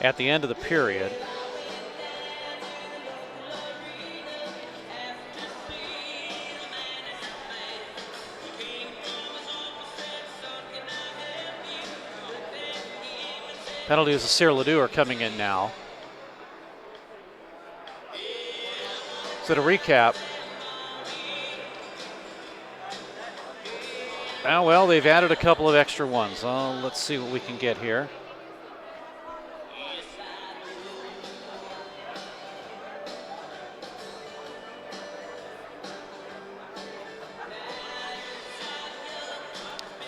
at the end of the period. Penalties of Cyr Ledoux are coming in now. So to recap, well, they've added a couple of extra ones. Let's see what we can get here.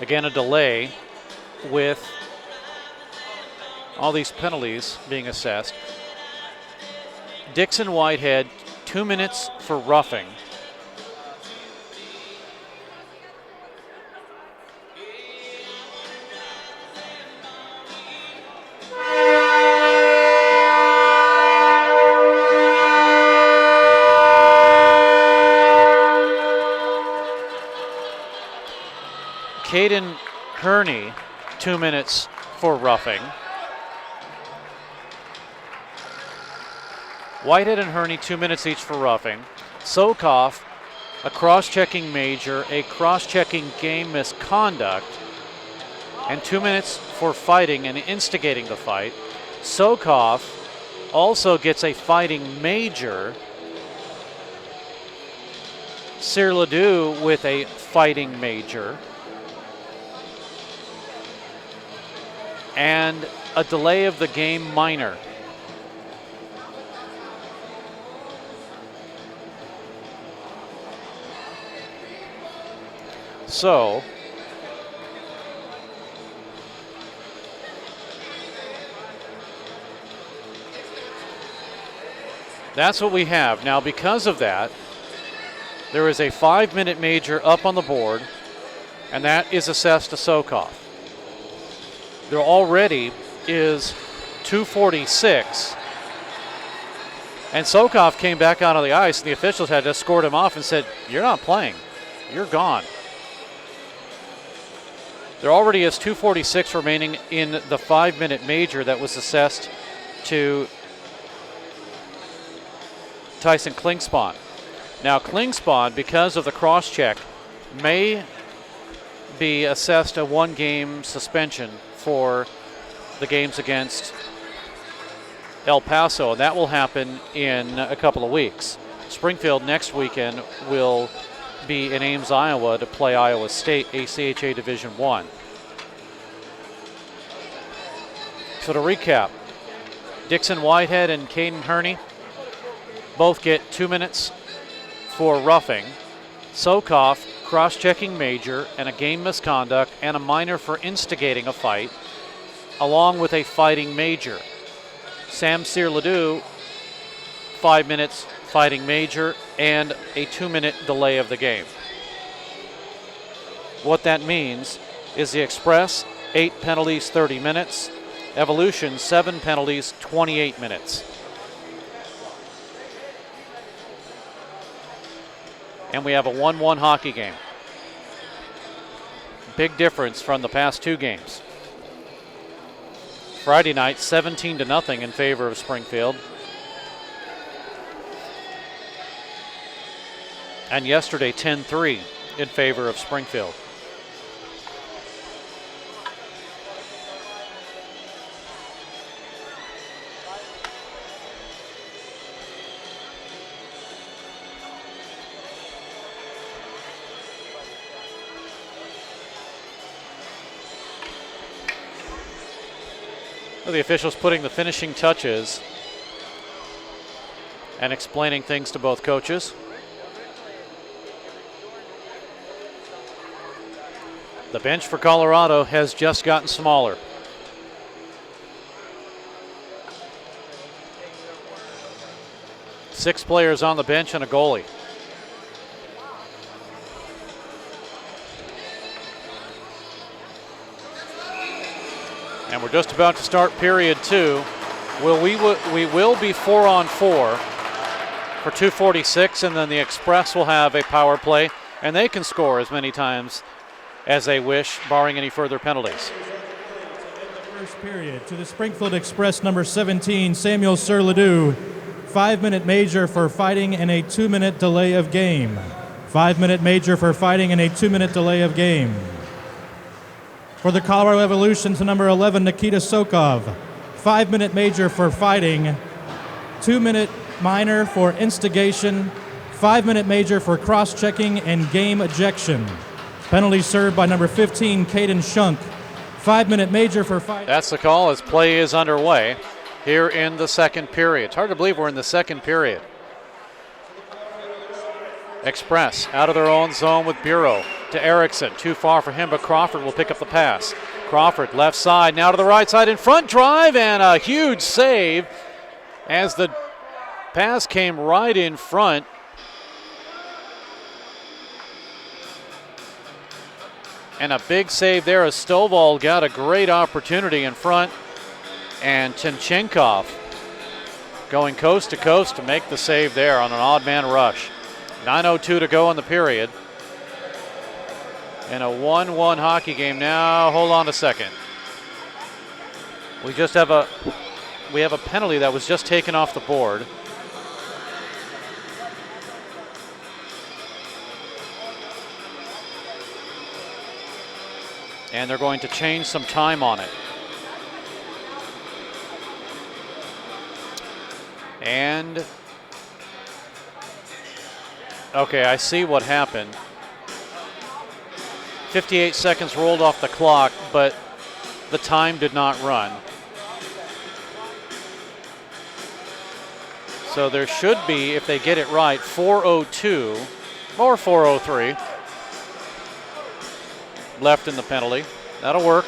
Again, a delay with all these penalties being assessed. Dixon Whitehead, 2 minutes for roughing. Caden Herney, 2 minutes for roughing. Whitehead and Herney, 2 minutes each for roughing. Sokoff, a cross-checking major, a cross-checking game misconduct, and 2 minutes for fighting and instigating the fight. Sokoff also gets a fighting major. Cyr Ledoux with a fighting major. And a delay of the game minor. So, that's what we have. Now, because of that, there is a 5-minute major up on the board, and that is assessed to Sokoff. There already is 2:46, and Sokoff came back out on the ice, and the officials had to escort him off and said, "You're not playing. You're gone." There already is 2:46 remaining in the 5-minute major that was assessed to Tyson Klingspan. Now, Klingspan, because of the cross-check, may be assessed a 1-game suspension for the games against El Paso, and that will happen in a couple of weeks. Springfield next weekend will be in Ames, Iowa to play Iowa State, ACHA Division I. So to recap, Dixon Whitehead and Caden Herney both get 2 minutes for roughing. Sokoff, cross-checking major and a game misconduct and a minor for instigating a fight, along with a fighting major. Sam Cyr Ledoux, 5 minutes fighting major and a 2-minute delay of the game. What that means is the Express, 8 penalties, 30 minutes. Evolution, 7 penalties, 28 minutes. And we have a 1-1 hockey game. Big difference from the past 2 games. Friday night, 17-0 in favor of Springfield. And yesterday, 10-3 in favor of Springfield. The officials putting the finishing touches and explaining things to both coaches. The bench for Colorado has just gotten smaller. Six players on the bench and a goalie. And we're just about to start period 2. We will be 4-on-4 for 2:46, and then the Express will have a power play, and they can score as many times as they wish, barring any further penalties. First period to the Springfield Express, number 17, Samuel Cyr Ledoux. 5-minute major for fighting and a 2-minute delay of game. 5-minute major for fighting and a 2-minute delay of game. For the Colorado Evolution, to number 11, Nikita Sokoff. 5-minute major for fighting, 2-minute minor for instigation, 5-minute major for cross-checking and game ejection. Penalty served by number 15, Caden Shunk. 5-minute major for fighting. That's the call as play is underway here in the second period. It's hard to believe we're in the second period. Express out of their own zone with Bureau to Erickson. Too far for him, but Crawford will pick up the pass. Crawford left side, now to the right side in front, drive, and a huge save as the pass came right in front. And a big save there as Stovall got a great opportunity in front. And Timchenkov going coast to coast to make the save there on an odd man rush. 9:02 to go in the period. In a 1-1 hockey game now. Hold on a second. We have a penalty that was just taken off the board. And they're going to change some time on it. And okay, I see what happened. 58 seconds rolled off the clock, but the time did not run. So there should be, if they get it right, 4:02 or 4:03 left in the penalty. That'll work.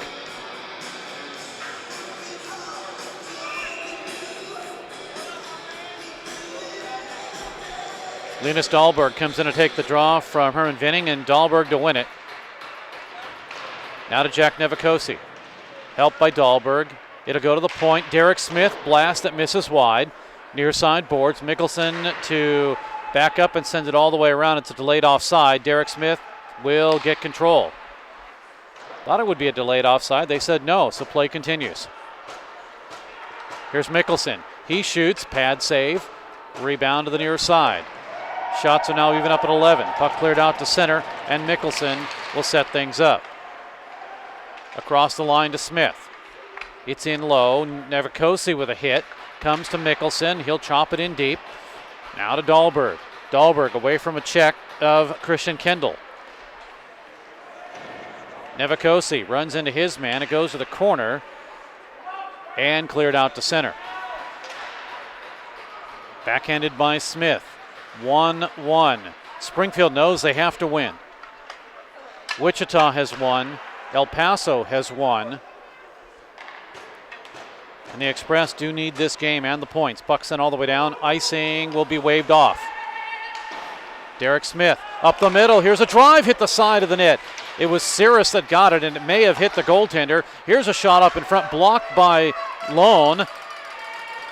Linus Dahlberg comes in to take the draw from Herman Vinning, and Dahlberg to win it. Now to Jack Nevikosi. Helped by Dahlberg. It'll go to the point. Derek Smith, blast that misses wide. Near side boards. Mickelson to back up and sends it all the way around. It's a delayed offside. Derek Smith will get control. Thought it would be a delayed offside. They said no, so play continues. Here's Mickelson. He shoots, pad save. Rebound to the near side. Shots are now even up at 11. Puck cleared out to center, and Mickelson will set things up. Across the line to Smith. It's in low. Nevikosi with a hit. Comes to Mickelson. He'll chop it in deep. Now to Dahlberg. Dahlberg away from a check of Christian Kendall. Nevikosi runs into his man. It goes to the corner and cleared out to center. Backhanded by Smith. 1-1. Springfield knows they have to win. Wichita has won. El Paso has won. And the Express do need this game and the points. Puck sent all the way down. Icing will be waved off. Derek Smith up the middle. Here's a drive. Hit the side of the net. It was Cirrus that got it, and it may have hit the goaltender. Here's a shot up in front, blocked by Lone.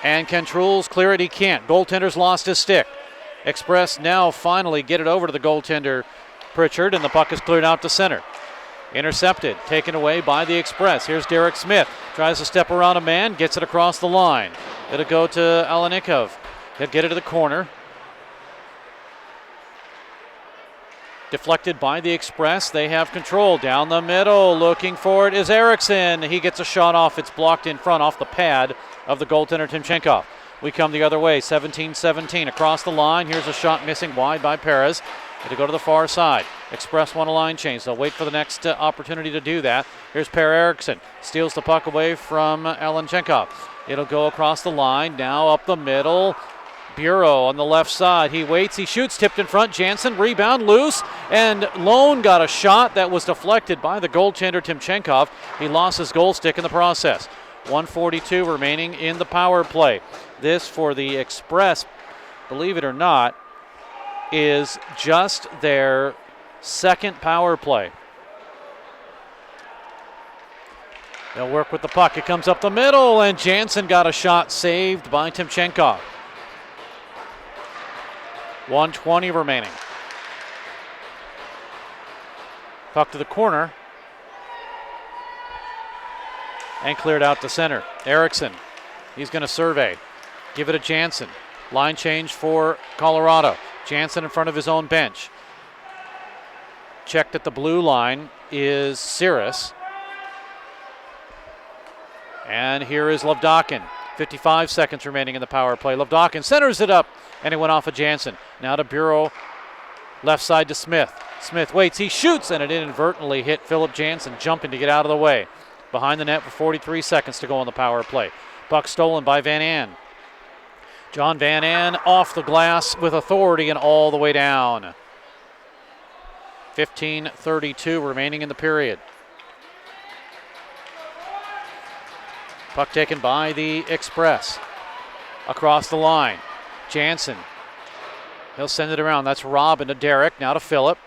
And can Truls clear it? He can't. Goaltender's lost his stick. Express now finally get it over to the goaltender, Pritchard, and the puck is cleared out to center. Intercepted, taken away by the Express. Here's Derek Smith. Tries to step around a man, gets it across the line. It'll go to Alanikov. He'll get it to the corner. Deflected by the Express. They have control. Down the middle, looking for it is Erickson. He gets a shot off. It's blocked in front off the pad of the goaltender, Timchenkov. We come the other way, 17-17 across the line. Here's a shot missing wide by Perez. It'll go to the far side. Express want a line change. They'll wait for the next opportunity to do that. Here's Per Erickson. Steals the puck away from Alanchenkov. It'll go across the line. Now up the middle. Bureau on the left side. He waits. He shoots. Tipped in front. Jansen. Rebound. Loose. And Lone got a shot that was deflected by the goaltender, Timchenkov. He lost his goal stick in the process. 1:42 remaining in the power play. This for the Express, believe it or not, is just their second power play. They'll work with the puck. It comes up the middle, and Jansen got a shot saved by Timchenkov. 1:20 remaining. Puck to the corner. And cleared out to center. Erickson, he's going to survey. Give it to Jansen. Line change for Colorado. Jansen in front of his own bench. Checked at the blue line is Cirrus. And here is Lovdokin. 55 seconds remaining in the power play. Lovdokin centers it up, and it went off of Jansen. Now to Bureau, left side to Smith. Smith waits, he shoots, and it inadvertently hit Philip Jansen, jumping to get out of the way. Behind the net for 43 seconds to go on the power play. Puck stolen by Van An. John Van An off the glass with authority and all the way down. 15:32 remaining in the period. Puck taken by the Express. Across the line. Jansen. He'll send it around. That's Robin to Derek. Now to Phillip.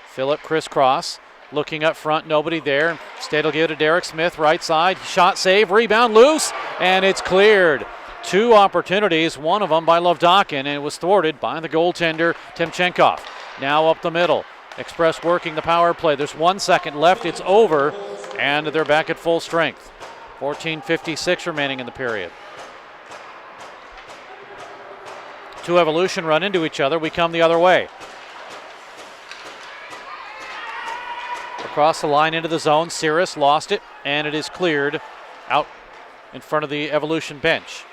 Phillip crisscross. Looking up front. Nobody there. Instead he'll give it to Derek Smith. Right side. Shot save. Rebound loose. And it's cleared. Two opportunities. One of them by Lovdokin. And it was thwarted by the goaltender Timchenkov. Now up the middle. Express working the power play. There's 1 second left. It's over. And they're back at full strength. 14:56 remaining in the period. Two Evolution run into each other. We come the other way. Across the line into the zone. Cirrus lost it, and it is cleared out in front of the Evolution bench.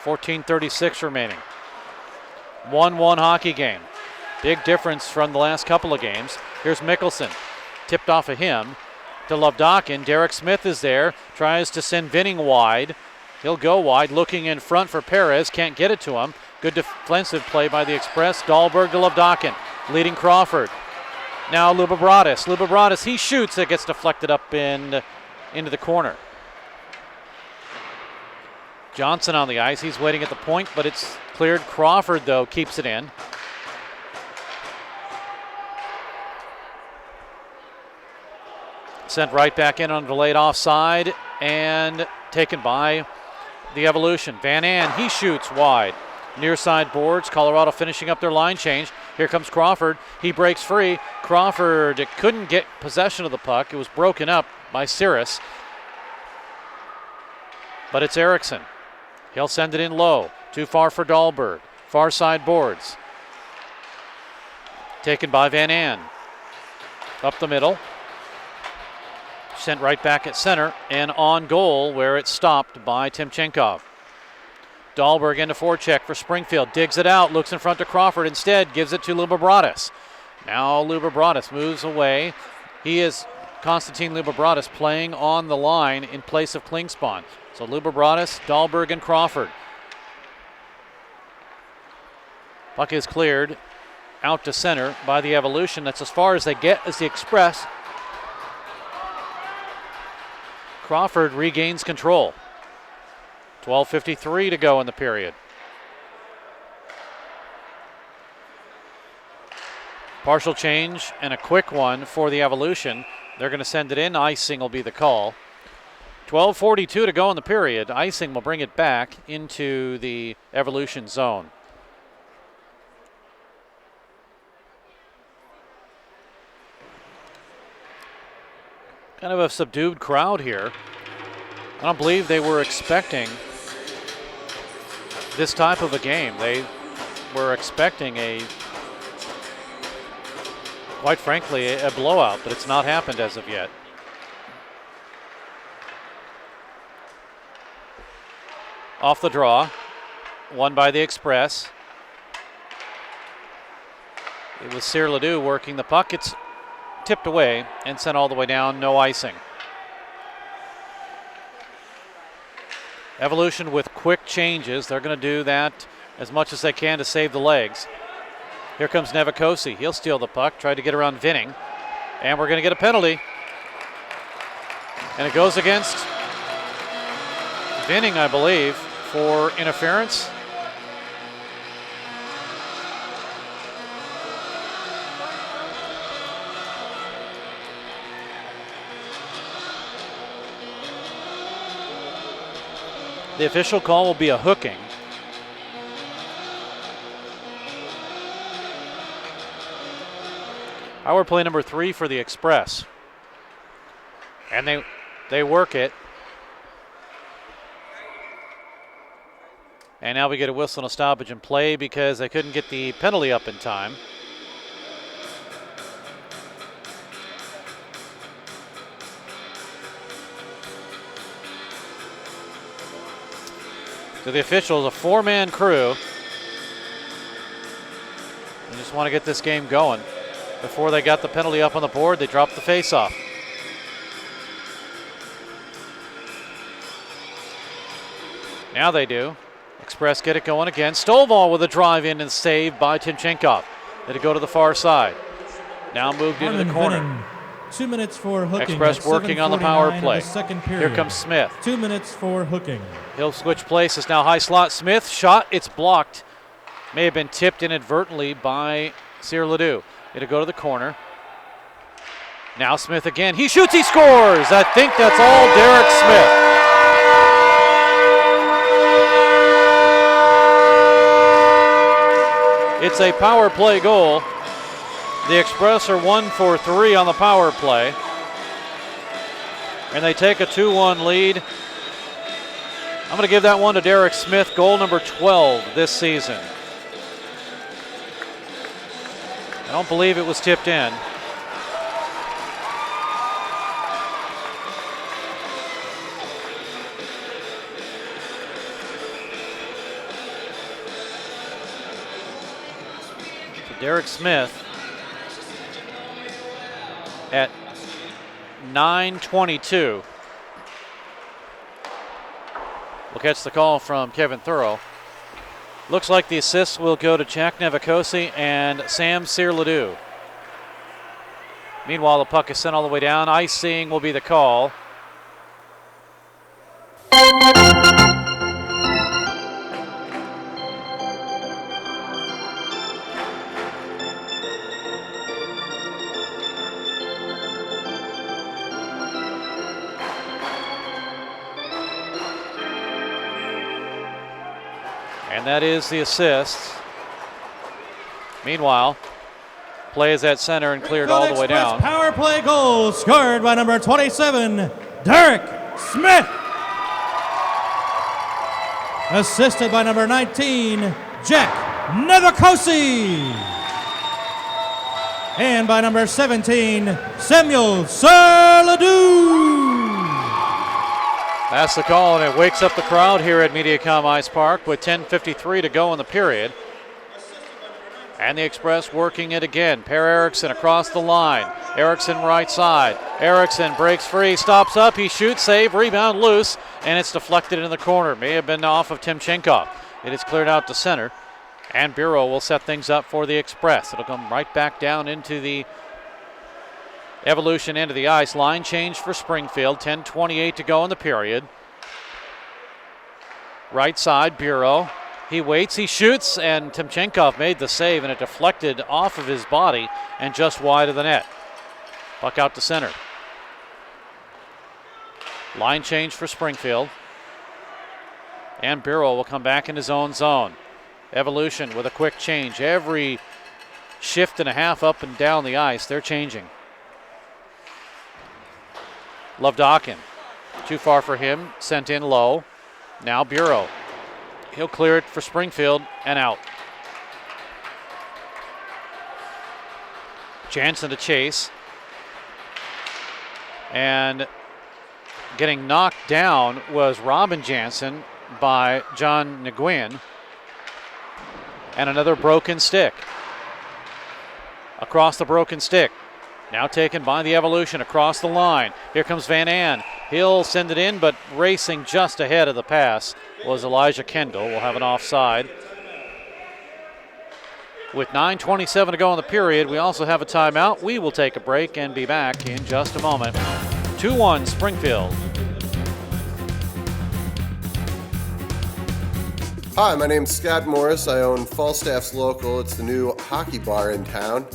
14:36 remaining. 1-1 hockey game. Big difference from the last couple of games. Here's Mickelson. Tipped off of him to Lovdokin. Derek Smith is there. Tries to send Vinning wide. He'll go wide, looking in front for Perez. Can't get it to him. Good defensive play by the Express. Dahlberg to Lovdokin. Leading Crawford. Now Lubabratis. Lubabratis, he shoots. It gets deflected up into the corner. Johnson on the ice. He's waiting at the point, but it's cleared. Crawford, though, keeps it in. Sent right back in on delayed offside and taken by the Evolution. Van An, he shoots wide. Near side boards. Colorado finishing up their line change. Here comes Crawford. He breaks free. Crawford couldn't get possession of the puck. It was broken up by Cirrus. But it's Erickson. He'll send it in low. Too far for Dahlberg. Far side boards. Taken by Van An. Up the middle. Sent right back at center and on goal where it's stopped by Timchenkov. Dahlberg into forecheck for Springfield. Digs it out, looks in front to Crawford. Instead, gives it to Lubabratis. Now Lubabratis moves away. He is Konstantin Lubabratis playing on the line in place of Klingspan. So Lubabratis, Dahlberg, and Crawford. Puck is cleared out to center by the Evolution. That's as far as they get as the Express. Crawford regains control. 12:53 to go in the period. Partial change and a quick one for the Evolution. They're going to send it in. Icing will be the call. 12:42 to go in the period. Icing will bring it back into the Evolution zone. Kind of a subdued crowd here. I don't believe they were expecting this type of a game. They were expecting quite frankly, a blowout, but it's not happened as of yet. Off the draw, won by the Express. It was Cyr Ledoux working the puck. It's tipped away and sent all the way down, no icing. Evolution with quick changes. They're going to do that as much as they can to save the legs. Here comes Nevikosi. He'll steal the puck, try to get around Vinning, and we're going to get a penalty. And it goes against Vinning, I believe, for interference. The official call will be a hooking. Power play number 3 for the Express. And they work it. And now we get a whistle and a stoppage in play because they couldn't get the penalty up in time. to the officials, a four-man crew. They just want to get this game going. Before they got the penalty up on the board, they dropped the face-off. Now they do. Express get it going again. Stovall with a drive in and save by Timchenkov. It'll go to the far side. Now moved into the corner. Vinning. 2 minutes for hooking. Express working on the power play. Second period. Here comes Smith. 2 minutes for hooking. He'll switch places now. High slot. Smith shot. It's blocked. May have been tipped inadvertently by Cyr Ledoux. It'll go to the corner. Now Smith again. He shoots. He scores. I think that's all Derek Smith. It's a power play goal. The Express are 1 for 3 on the power play. And they take a 2-1 lead. I'm going to give that one to Derek Smith, goal number 12 this season. I don't believe it was tipped in. So Derek Smith at 9:22. We'll catch the call from Kevin Thurl. Looks like the assists will go to Jack Nevikosi and Sam Cyr Ledoux. Meanwhile, the puck is sent all the way down. Icing will be the call. And that is the assist. Meanwhile, play is at center and cleared all the way down. Power play goal scored by number 27, Derek Smith. Assisted by number 19, Jack Nevikosi. And by number 17, Samuel Cyr Ledoux. That's the call, and it wakes up the crowd here at Mediacom Ice Park with 10:53 to go in the period. And the Express working it again. Per Eriksson across the line. Eriksson right side. Eriksson breaks free, stops up, he shoots, save, rebound loose, and it's deflected in the corner. May have been off of Timchenkov. It is cleared out to center, and Bureau will set things up for the Express. It'll come right back down into the Evolution into the ice. Line change for Springfield. 10:28 to go in the period. Right side, Bureau. He waits, he shoots, and Timchenkov made the save, and it deflected off of his body and just wide of the net. Puck out to center. Line change for Springfield. And Bureau will come back in his own zone. Evolution with a quick change. Every shift and a half up and down the ice, they're changing. Lovdokin, too far for him, sent in low. Now Bureau. He'll clear it for Springfield and out. Jansen to chase. And getting knocked down was Robin Jansen by John Nguyen. And another broken stick. Across the broken stick. Now taken by the Evolution across the line. Here comes Van An. He'll send it in, but racing just ahead of the pass was Elijah Kendall. We'll have an offside. With 9:27 to go in the period, we also have a timeout. We will take a break and be back in just a moment. 2-1 Springfield. Hi, my name's Scott Morris. I own Falstaff's Local. It's the new hockey bar in town.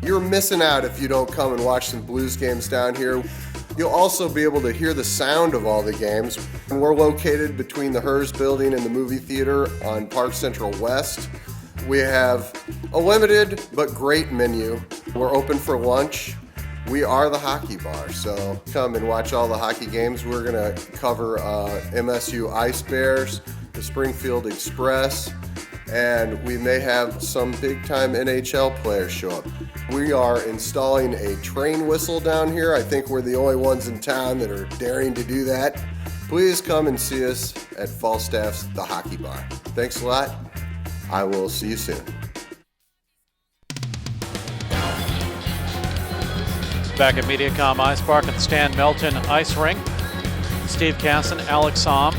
You're missing out if you don't come and watch some Blues games down here. You'll also be able to hear the sound of all the games. We're located between the Hers building and the movie theater on Park Central West. We have a limited but great menu. We're open for lunch. We are the hockey bar, so come and watch all the hockey games. We're going to cover MSU Ice Bears, the Springfield Express, and we may have some big-time NHL players show up. We are installing a train whistle down here. I think we're the only ones in town that are daring to do that. please come and see us at Falstaff's The Hockey Bar. Thanks a lot. I will see you soon. Back at Mediacom Ice Park at the Stan Melton Ice Rink. Steve Casson, Alex Somm.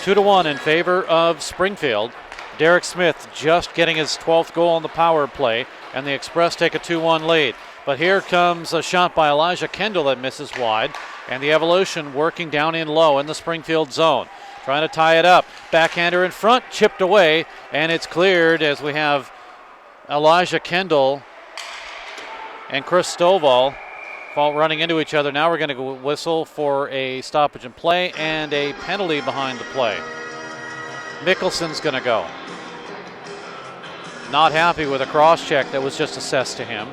2-1 in favor of Springfield. Derek Smith just getting his 12th goal on the power play, and the Express take a 2-1 lead. But here comes a shot by Elijah Kendall that misses wide, and the Evolution working down in low in the Springfield zone. Trying to tie it up. Backhander in front, chipped away, and it's cleared as we have Elijah Kendall and Chris Stovall running into each other. Now we're going to whistle for a stoppage in play and a penalty behind the play. Mickelson's going to go. Not happy with a cross check that was just assessed to him.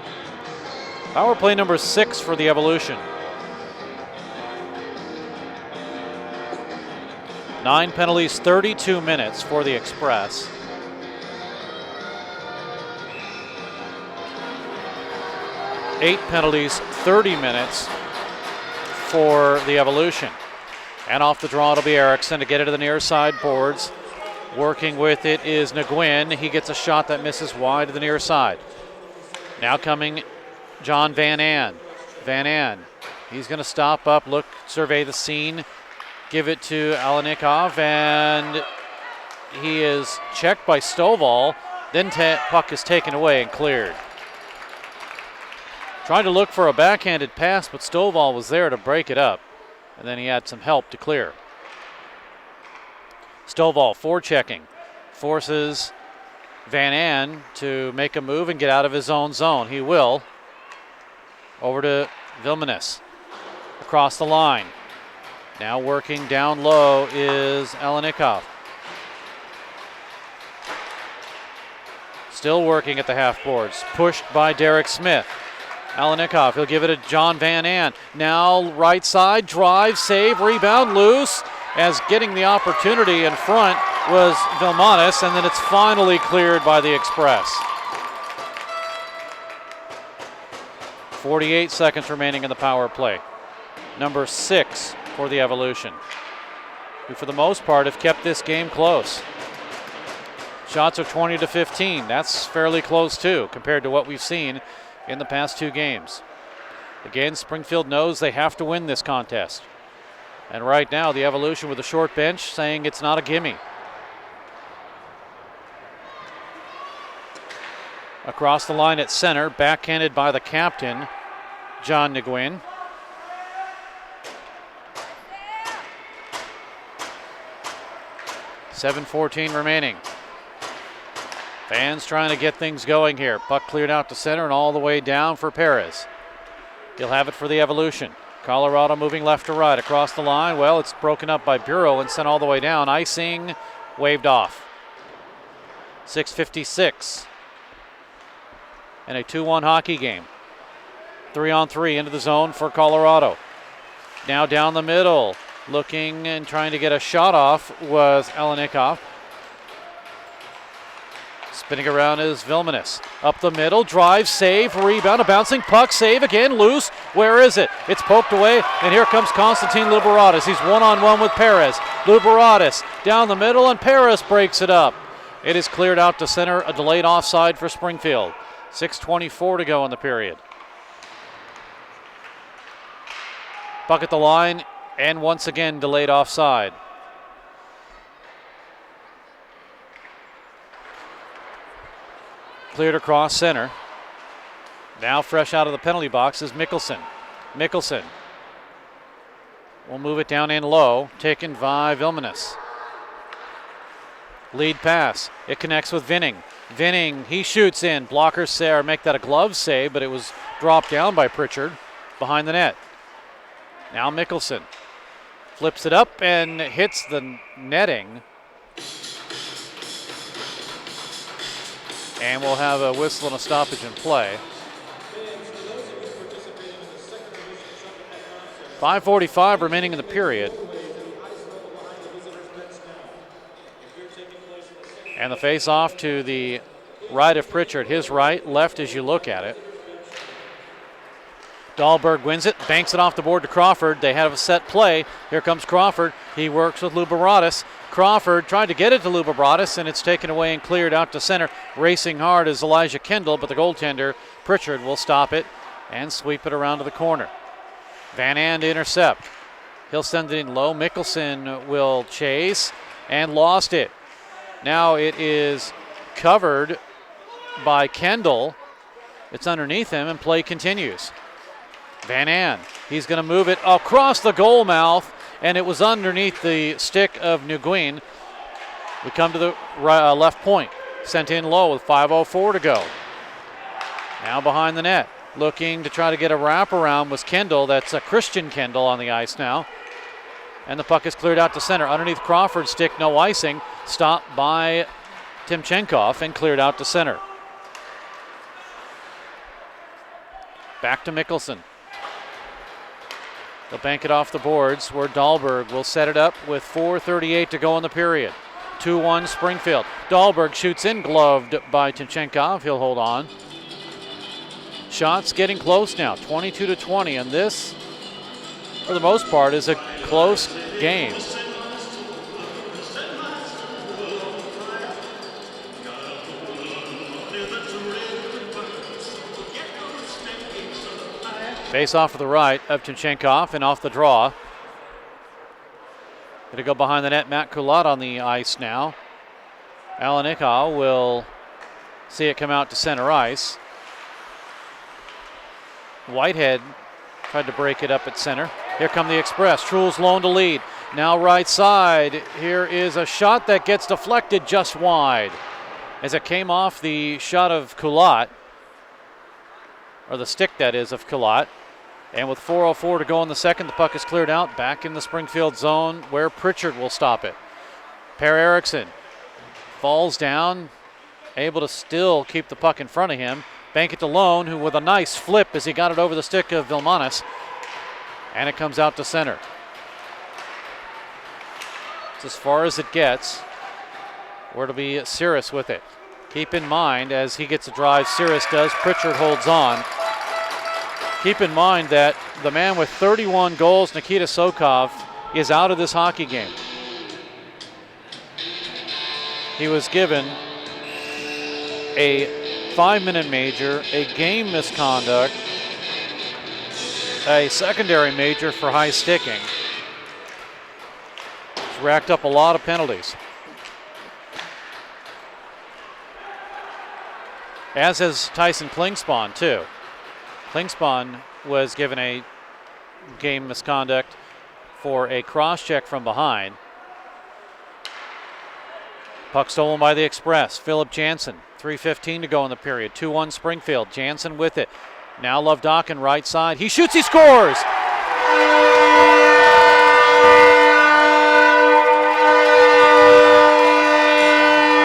Power play number 6 for the Evolution. 9 penalties, 32 minutes for the Express. Eight penalties, 30 minutes for the Evolution. And off the draw, it'll be Erickson to get it to the near side boards. Working with it is Nguyen. He gets a shot that misses wide to the near side. Now coming John Van An. Van An, he's going to stop up, look, survey the scene, give it to Alanikov, and he is checked by Stovall. Then puck is taken away and cleared. Trying to look for a backhanded pass, but Stovall was there to break it up, and then he had some help to clear. Stovall forechecking, forces Van An to make a move and get out of his own zone. He will. Over to Vilmanis. Across the line. Now working down low is Alanikov. Still working at the half boards. Pushed by Derek Smith. Alanikov, he'll give it to John Van An. Now right side, drive, save, rebound, loose. As getting the opportunity in front was Vilmanis, and then it's finally cleared by the Express. 48 seconds remaining in the power play. Number 6 for the Evolution, who for the most part have kept this game close. Shots are 20-15. That's fairly close too, compared to what we've seen in the past 2 games. Again, Springfield knows they have to win this contest. And right now, the Evolution with a short bench saying it's not a gimme. Across the line at center, backhanded by the captain, John Nguyen. .7:14 remaining. Fans trying to get things going here. Puck cleared out to center and all the way down for Perez. He'll have it for the Evolution. Colorado moving left to right across the line. Well, it's broken up by Bureau and sent all the way down. Icing waved off. 6:56. And a 2-1 hockey game. 3-on-3 into the zone for Colorado. Now down the middle. Looking and trying to get a shot off was Alanikov. Spinning around is Vilmanis. Up the middle, drive, save, rebound, a bouncing puck, save again, loose. Where is it? It's poked away, and here comes Konstantin Luberatis. He's one-on-one with Perez. Luberatis down the middle, and Perez breaks it up. It is cleared out to center, a delayed offside for Springfield. 6:24 to go in the period. Puck at the line, and once again delayed offside. Cleared across center. Now fresh out of the penalty box is Mickelson. Mickelson will move it down in low, taken by Vilmanis. Lead pass. It connects with Vinning. Vinning, he shoots in. Blockers make that a glove save, but it was dropped down by Pritchard behind the net. Now Mickelson flips it up and hits the netting. And we'll have a whistle and a stoppage in play. 5:45 remaining in the period. And the face-off to the right of Pritchard. His right, left as you look at it. Dahlberg wins it, banks it off the board to Crawford. They have a set play. Here comes Crawford. He works with Luberatis. Crawford tried to get it to Luberatis, and it's taken away and cleared out to center. Racing hard is Elijah Kendall, but the goaltender, Pritchard, will stop it and sweep it around to the corner. Van An to intercept. He'll send it in low. Mickelson will chase and lost it. Now it is covered by Kendall. It's underneath him, and play continues. Van An, he's going to move it across the goal mouth, and it was underneath the stick of Nguyen. We come to the left point. Sent in low with 5:04 to go. Now behind the net. Looking to try to get a wraparound was Kendall. That's a Christian Kendall on the ice now. And the puck is cleared out to center. Underneath Crawford's stick, no icing. Stopped by Timchenkov and cleared out to center. Back to Mickelson. They'll bank it off the boards where Dahlberg will set it up with 4:38 to go in the period. 2-1 Springfield. Dahlberg shoots in, gloved by Timchenkov. He'll hold on. Shots getting close now, 22-20, and this, for the most part, is a close game. Face off to the right of Timchenkov and off the draw. Going to go behind the net, Matt Kulat on the ice now. Alanikau will see it come out to center ice. Whitehead tried to break it up at center. Here come the Express. Truhl's lone to lead. Now right side. Here is a shot that gets deflected just wide as it came off the shot of Kulat, or the stick that is of Kulat. And with 4:04 to go in the second, the puck is cleared out back in the Springfield zone where Pritchard will stop it. Per Eriksson falls down, able to still keep the puck in front of him. Bank it to Lone, who with a nice flip as he got it over the stick of Vilmanis. And it comes out to center. It's as far as it gets. Where it'll be Cirrus with it. Keep in mind, as he gets a drive, Cirrus does, Pritchard holds on. Keep in mind that the man with 31 goals, Nikita Sokov, is out of this hockey game. He was given a 5-minute major, a game misconduct, a secondary major for high sticking. He's racked up a lot of penalties. As has Tyson Klingspan, too. Klingspan was given a game misconduct for a cross-check from behind. Puck stolen by the Express. Philip Jansen, 3:15 to go in the period. 2-1 Springfield. Jansen with it. Now Lovdokin right side. He shoots, he scores!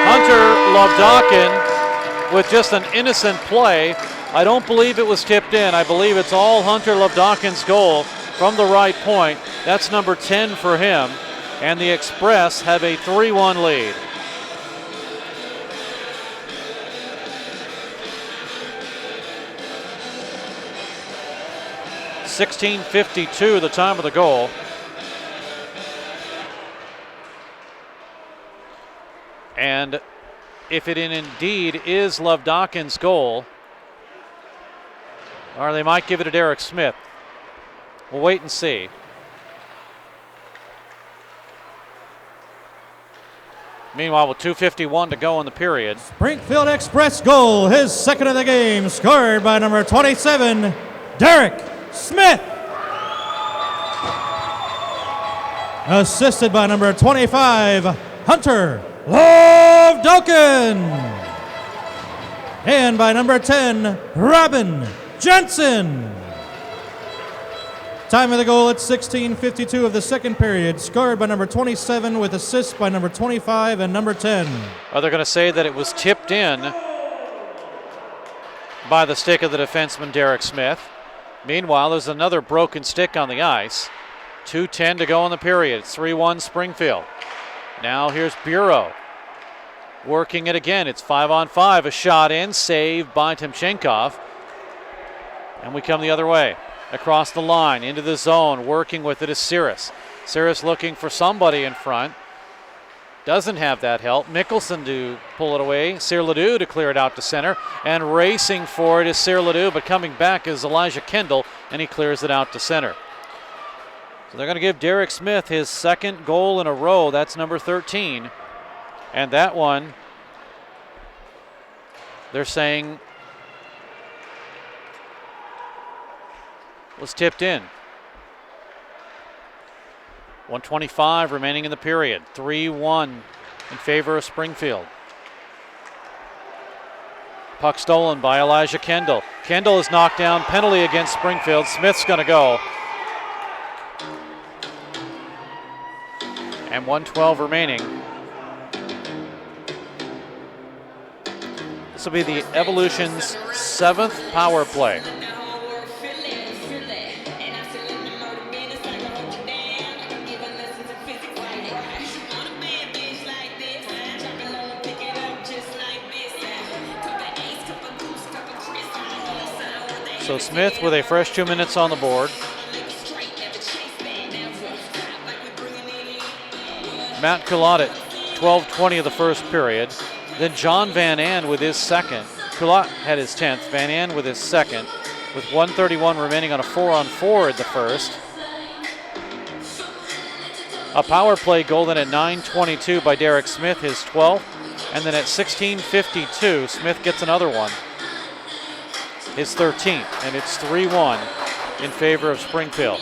Hunter Lovdokin with just an innocent play. I don't believe it was tipped in. I believe it's all Hunter Lovdokin's goal from the right point. That's number 10 for him. And the Express have a 3-1 lead. .16:52 the time of the goal. And if it indeed is Lovdokin's goal, or they might give it to Derek Smith. We'll wait and see. Meanwhile, with 2:51 to go in the period. Springfield Express goal, his second of the game, scored by number 27, Derek Smith. Assisted by number 25, Hunter Lovdokin. And by number 10, Robin Jensen. Time of the goal at 16:52 of the second period, scored by number 27 with assists by number 25 and number 10. Are they going to say that it was tipped in by the stick of the defenseman Derek Smith? Meanwhile, there's another broken stick on the ice. 2:10 to go in the period. It's 3-1 Springfield. Now here's Bureau working it again. It's 5-on-5. A shot in, saved by Timchenkov. And we come the other way. Across the line, into the zone, working with it is Cirrus. Cirrus looking for somebody in front. Doesn't have that help. Mickelson to pull it away. Cyr Ledoux to clear it out to center. And racing for it is Cyr Ledoux, but coming back is Elijah Kendall, and he clears it out to center. So they're going to give Derek Smith his second goal in a row. That's number 13. And that one, they're saying, was tipped in. 1:25 remaining in the period. 3-1 in favor of Springfield. Puck stolen by Elijah Kendall. Kendall is knocked down. Penalty against Springfield. Smith's going to go. And 1:12 remaining. This will be the Evolution's 7th power play. So Smith with a fresh 2 minutes on the board. Matt Culotte at 12:20 of the first period. Then John Van An with his second. Culotte had his 10th. Van An with his second, with 1:31 remaining on a 4-on-4 in the first. A power play goal then at 9:22 by Derek Smith, his 12th. And then at 16:52, Smith gets another one, his 13th, and it's 3-1 in favor of Springfield.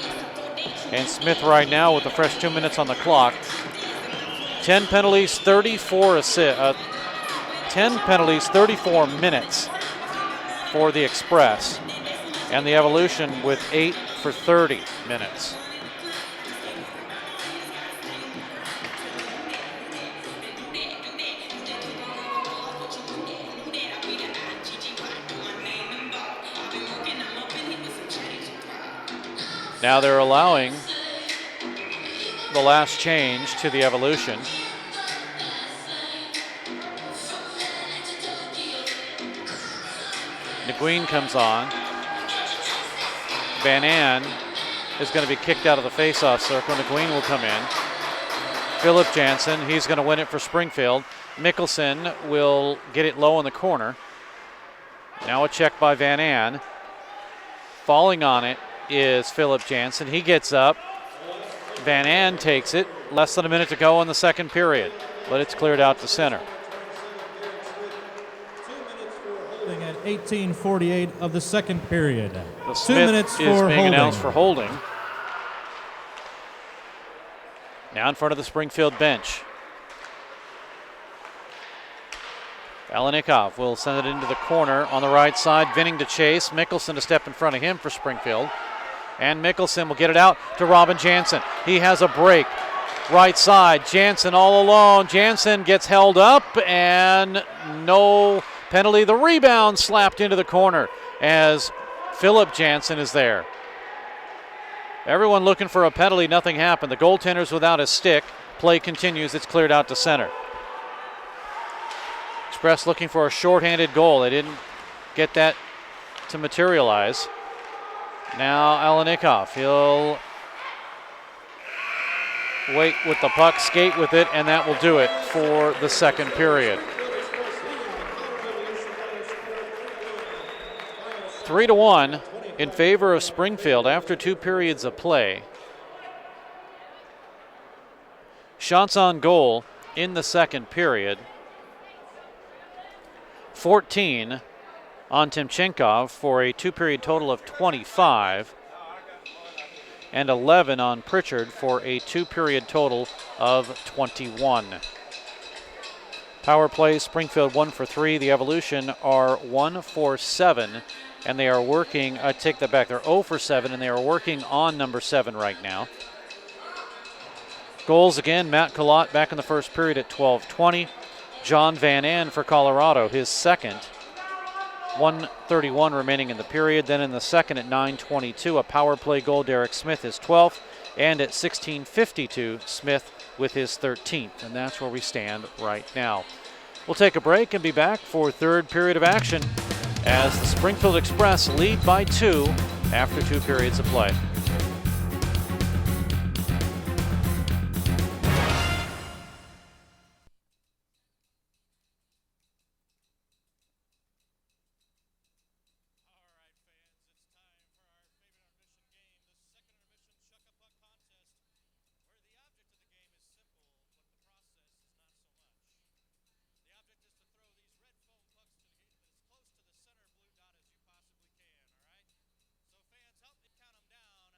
And Smith right now with the fresh 2 minutes on the clock. 10 penalties, 34 minutes for the Express. And the Evolution with 8 for 30 minutes. Now they're allowing the last change to the Evolution. Nguyen comes on. Van An is going to be kicked out of the faceoff circle. Nguyen will come in. Philip Jansen, he's going to win it for Springfield. Mickelson will get it low in the corner. Now a check by Van An. Falling on it is Philip Jansen. He gets up. Van An takes it. Less than a minute to go in the second period, but it's cleared out to center. At 18:48 of the second period. The 2 minutes Smith is for being holding. announced for holding. Now in front of the Springfield bench. Alanikov will send it into the corner on the right side. Vinning to chase. Mickelson to step in front of him for Springfield. And Mickelson will get it out to Robin Jansen. He has a break. Right side. Jansen all alone. Jansen gets held up and no penalty. The rebound slapped into the corner as Philip Jansen is there. Everyone looking for a penalty. Nothing happened. The goaltender's without a stick. Play continues. It's cleared out to center. Express looking for a shorthanded goal. They didn't get that to materialize. Now Alanikov. He'll wait with the puck, skate with it, and that will do it for the second period. 3-1 in favor of Springfield after 2 periods of play. Shots on goal in the second period. 14 on Timchenkov for a 2-period total of 25. And 11 on Pritchard for a 2-period total of 21. Power play, Springfield 1 for 3. The Evolution are 1 for 7. And they are working, I take that back, they're 0 for 7, and they are working on number 7 right now. Goals again, Matt Culotte back in the first period at 12:20. John Van An for Colorado, his second. 1:31 remaining in the period. Then in the second at 9:22, a power play goal, Derek Smith, his 12th. And at 16:52, Smith with his 13th. And that's where we stand right now. We'll take a break and be back for third period of action as the Springfield Express lead by 2, after 2 periods of play. Count them down.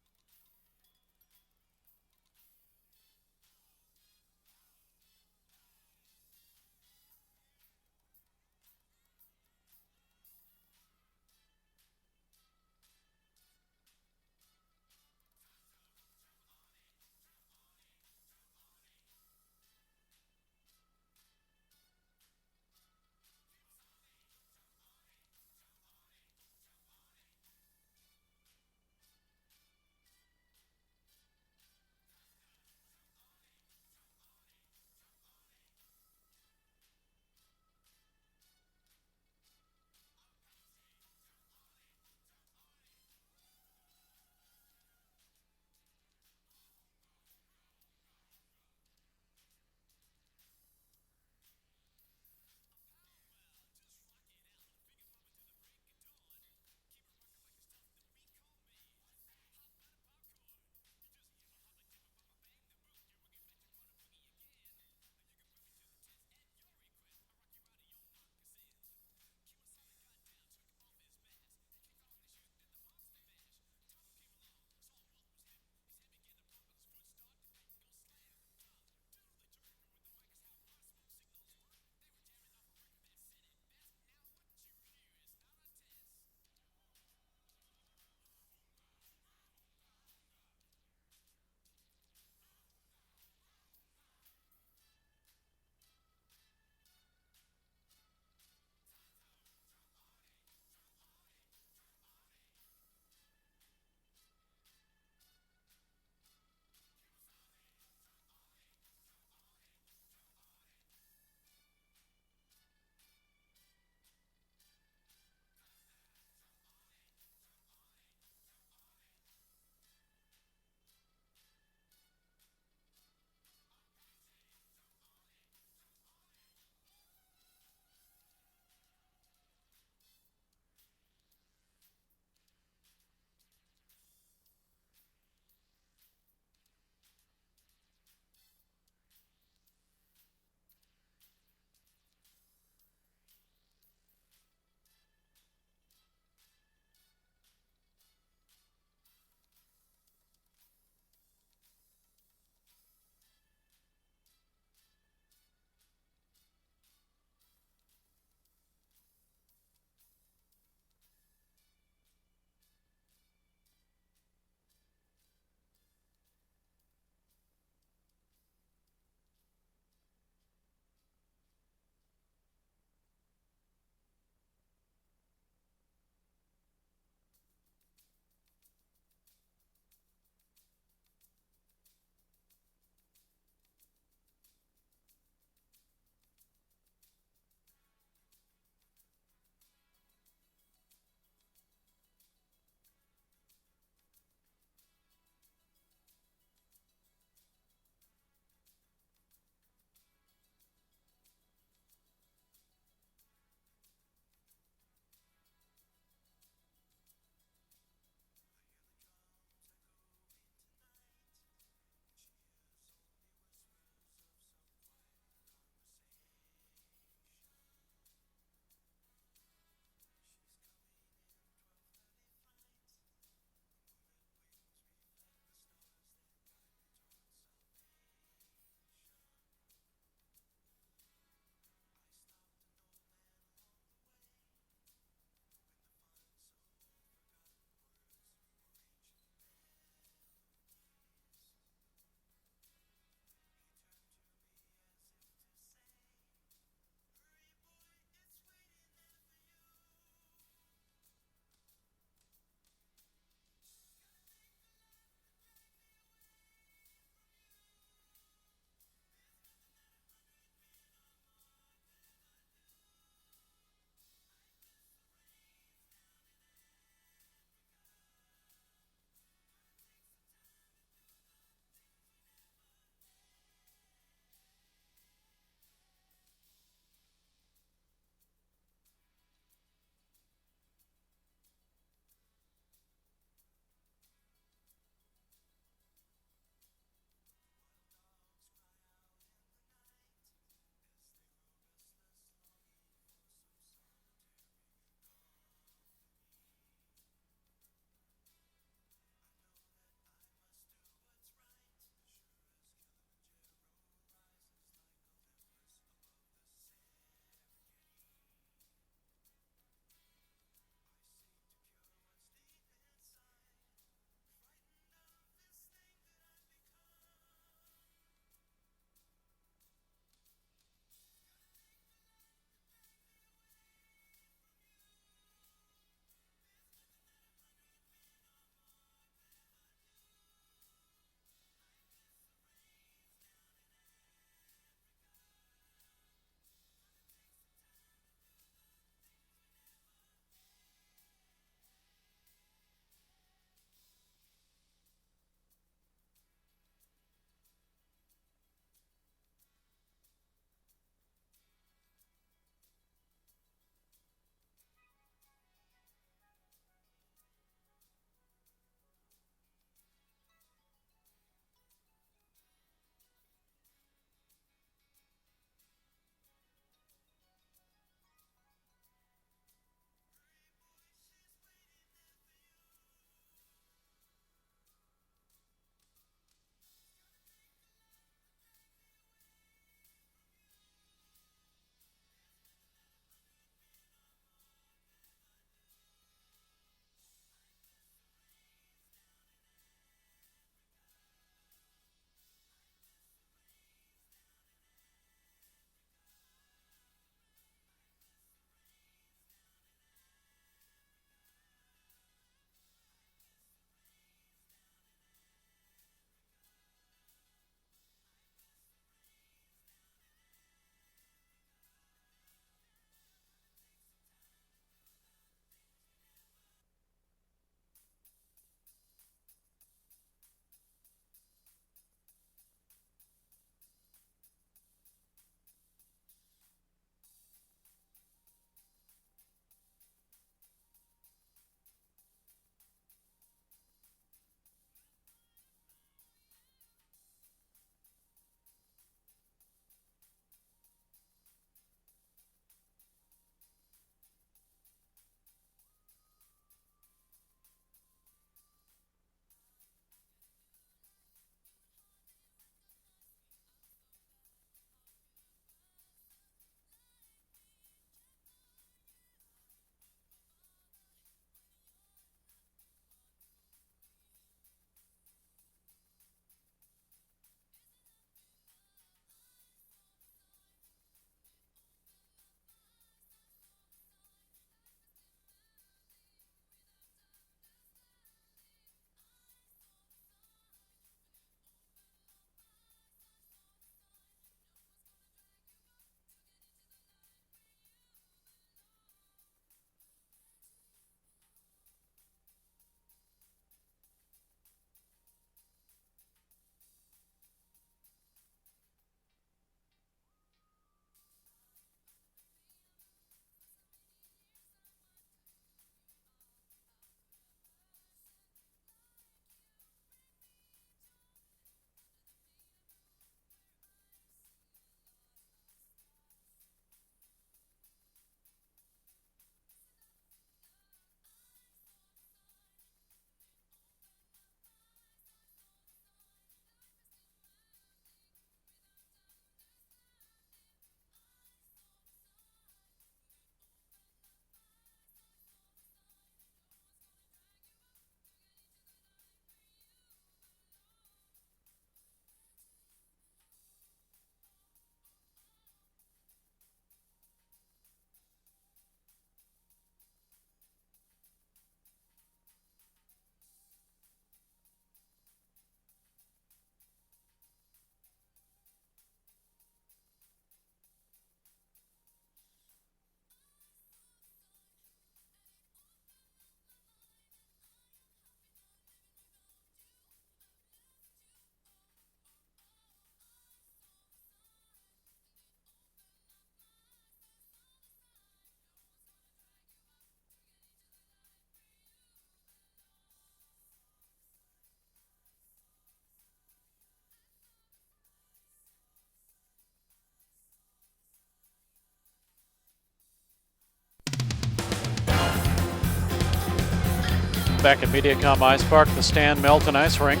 back at Mediacom Ice Park, the Stan Melton Ice Rink.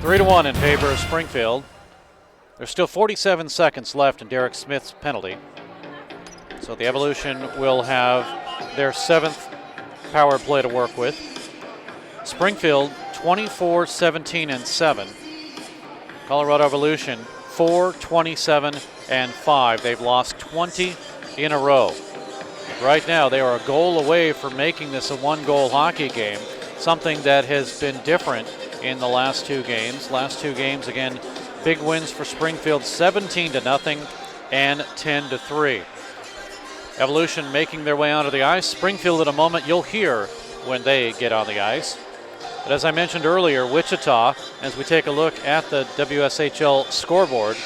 3-1 in favor of Springfield. There's still 47 seconds left in Derek Smith's penalty. So the Evolution will have their 7th power play to work with. Springfield 24, 17, and 7. Colorado Evolution 4, 27, and 5. They've lost 20 in a row. Right now, they are a goal away from making this a one-goal hockey game, something that has been different in the last 2 games. Last 2 games, again, big wins for Springfield, 17-0 and 10-3. Evolution making their way onto the ice. Springfield, in a moment, you'll hear when they get on the ice. But as I mentioned earlier, Wichita, as we take a look at the WSHL scoreboard,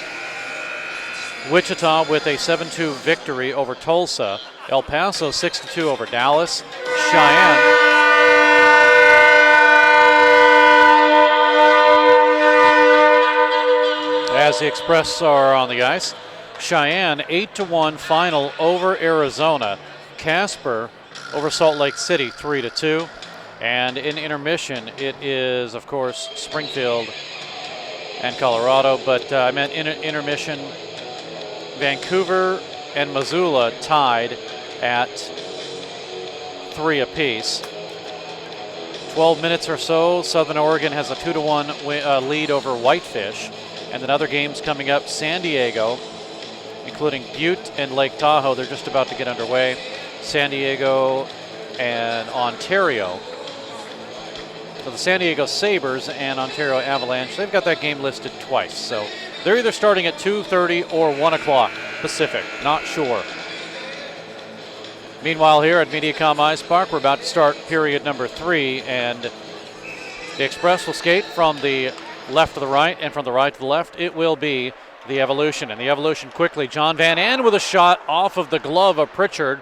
Wichita with a 7-2 victory over Tulsa. El Paso 6-2 over Dallas. Cheyenne as the Express are on the ice. Cheyenne 8-1 final over Arizona. Casper over Salt Lake City 3-2. And in intermission, it is, of course, Springfield and Colorado. But I meant in intermission, Vancouver and Missoula tied at 3 apiece. 12 minutes or so, Southern Oregon has a 2-1 lead over Whitefish. And then other games coming up, San Diego, including Butte and Lake Tahoe, they're just about to get underway. San Diego and Ontario. So the San Diego Sabres and Ontario Avalanche, they've got that game listed twice. So they're either starting at 2:30 or 1 o'clock Pacific, not sure. Meanwhile, here at Mediacom Ice Park, we're about to start period number 3, and the Express will skate from the left to the right, and from the right to the left, it will be the Evolution. And the Evolution quickly, John Van An with a shot off of the glove of Pritchard.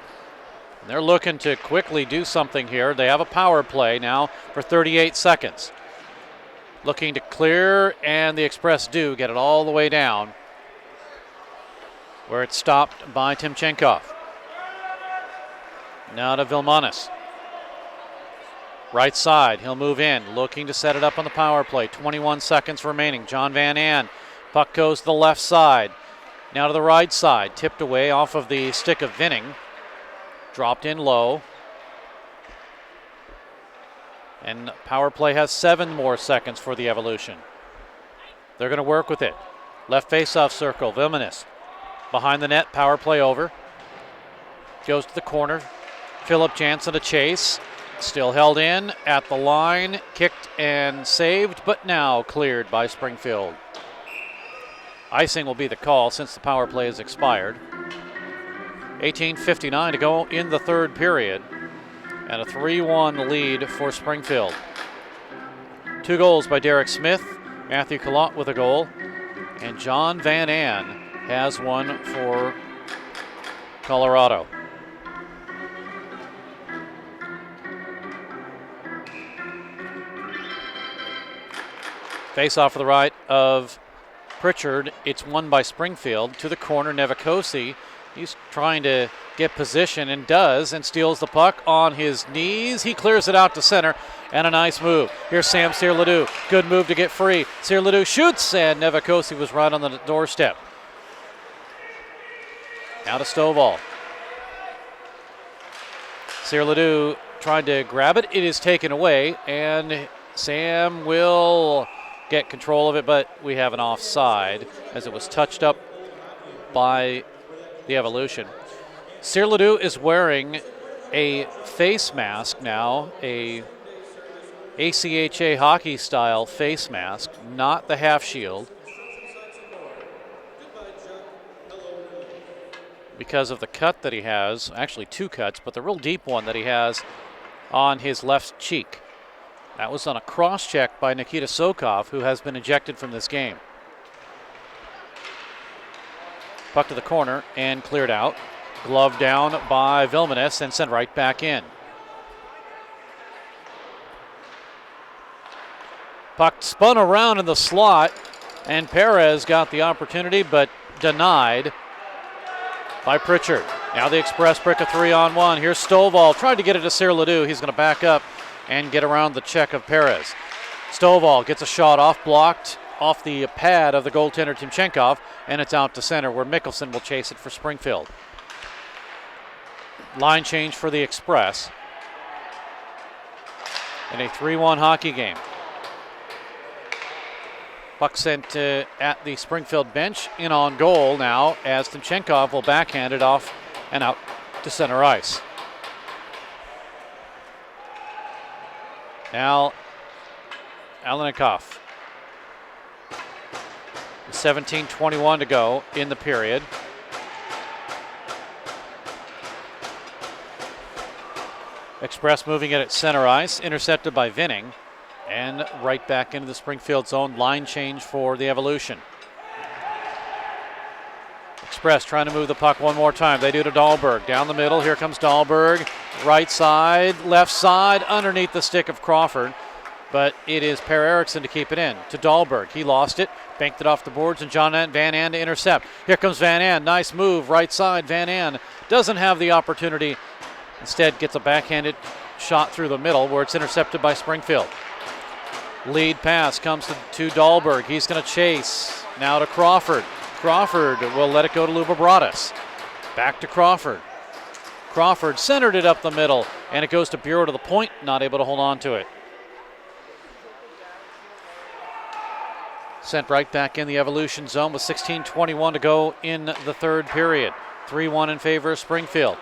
They're looking to quickly do something here. They have a power play now for 38 seconds. Looking to clear, and the Express do get it all the way down, where it's stopped by Timchenkov. Now to Vilmanis. Right side, he'll move in, looking to set it up on the power play. 21 seconds remaining. John Van An. Puck goes to the left side. Now to the right side, tipped away off of the stick of Vinning. Dropped in low. And power play has 7 more seconds for the Evolution. They're going to work with it. Left faceoff circle, Vilmanis. Behind the net, power play over. Goes to the corner. Philip Jansen to chase. Still held in at the line, kicked and saved, but now cleared by Springfield. Icing will be the call since the power play has expired. 18:59 to go in the 3rd period, and a 3-1 lead for Springfield. 2 goals by Derek Smith, Matthew Collot with a goal, and John Van An has one for Colorado. Face off to the right of Pritchard. It's won by Springfield. To the corner, Nevikosi. He's trying to get position and does, and steals the puck on his knees. He clears it out to center, and a nice move. Here's Sam Cyr-Ledoux. Good move to get free. Cyr-Ledoux shoots, and Nevikosi was right on the doorstep. Now to Stovall. Cyr-Ledoux tried to grab it. It is taken away, and Sam will get control of it, but we have an offside as it was touched up by the Evolution. Cyr-Ledoux is wearing a face mask now, a ACHA hockey style face mask, not the half shield, because of the cut that he has, actually 2 cuts, but the real deep one that he has on his left cheek. That was on a cross-check by Nikita Sokov, who has been ejected from this game. Puck to the corner and cleared out. Glove down by Vilmanis and sent right back in. Puck spun around in the slot, and Perez got the opportunity, but denied by Pritchard. Now the Express brick a 3-on-1. Here's Stovall. Tried to get it to Cyr Ledoux. He's going to back up and get around the check of Perez. Stovall gets a shot off, blocked off the pad of the goaltender Timchenkov, and it's out to center where Mickelson will chase it for Springfield. Line change for the Express in a 3-1 hockey game. Puck sent at the Springfield bench, in on goal now as Timchenkov will backhand it off and out to center ice. Now Alenikov. 17:21 to go in the period. Express moving it at center ice, intercepted by Vinning, and right back into the Springfield zone. Line change for the Evolution. Express trying to move the puck one more time. They do to Dahlberg. Down the middle, here comes Dahlberg. Right side, left side, underneath the stick of Crawford. But it is Per Eriksson to keep it in. To Dahlberg, he lost it, banked it off the boards, and John Van An to intercept. Here comes Van An, nice move, right side. Van An doesn't have the opportunity. Instead gets a backhanded shot through the middle where it's intercepted by Springfield. Lead pass comes to Dahlberg. He's going to chase. Now to Crawford. Crawford will let it go to Lubobratis. Back to Crawford. Crawford centered it up the middle, and it goes to Bureau to the point, not able to hold on to it. Sent right back in the Evolution zone with 16:21 to go in the third period. 3-1 in favor of Springfield.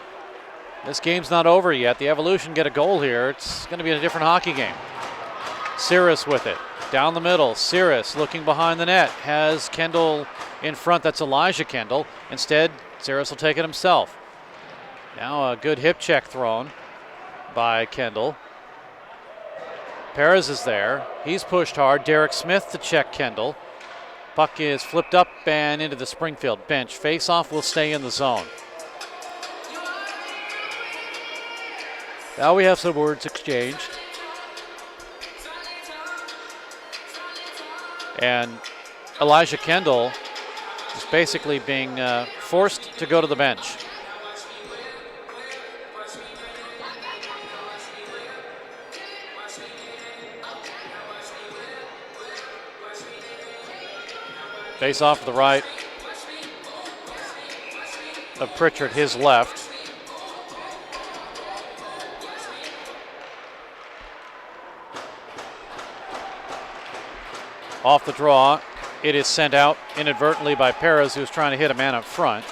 This game's not over yet. The Evolution get a goal here. It's going to be a different hockey game. Cirrus with it. Down the middle. Cirrus looking behind the net. Has Kendall in front. That's Elijah Kendall. Instead, Cirrus will take it himself. Now a good hip check thrown by Kendall. Perez is there. He's pushed hard. Derek Smith to check Kendall. Puck is flipped up and into the Springfield bench. Face-off will stay in the zone. Now we have some words exchanged. And Elijah Kendall is basically being forced to go to the bench. Face off to the right of Pritchard, his left. Off the draw, it is sent out inadvertently by Perez, who's trying to hit a man up front.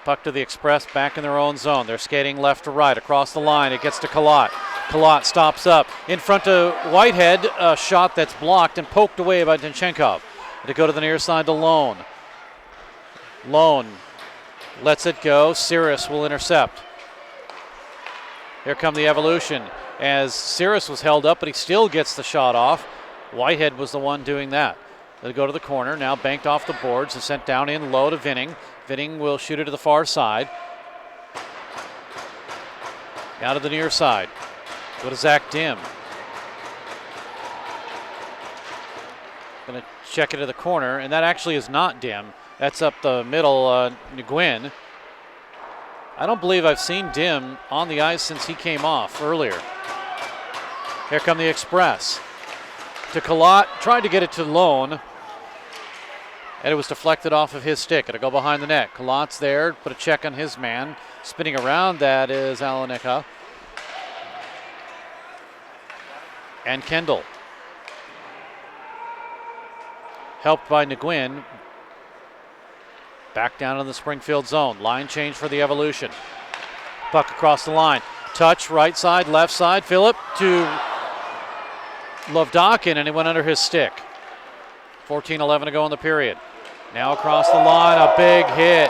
Puck to the Express, back in their own zone. They're skating left to right across the line. It gets to Collot. Collot stops up in front of Whitehead. A shot that's blocked and poked away by Timchenkov. To go to the near side to Lone. Lone lets it go. Cirrus will intercept. Here come the Evolution, as Cirrus was held up, but he still gets the shot off. Whitehead was the one doing that. They'll go to the corner, now banked off the boards and sent down in low to Vinning. Vinning will shoot it to the far side. Down to the near side. Go to Zach Dim. Going to check it to the corner, and that actually is not Dim. That's up the middle, Nguyen. I don't believe I've seen Dim on the ice since he came off earlier. Here come the Express. To Collot, tried to get it to Lone, and it was deflected off of his stick. It'll go behind the net. Collot's there, put a check on his man. Spinning around, that is Alenika. And Kendall. Helped by Nguyen. Back down in the Springfield zone. Line change for the Evolution. Puck across the line. Touch, right side, left side. Phillip to Lovdakin, and he went under his stick. 14:11 to go in the period. Now across the line, a big hit.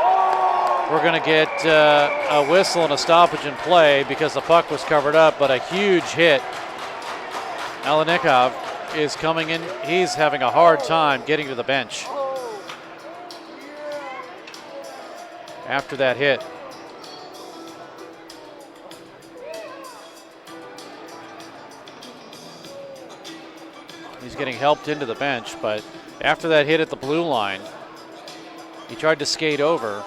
We're going to get a whistle and a stoppage in play because the puck was covered up, but a huge hit. Alenikov is coming in. He's having a hard time getting to the bench after that hit. He's getting helped into the bench, but after that hit at the blue line, He tried to skate over.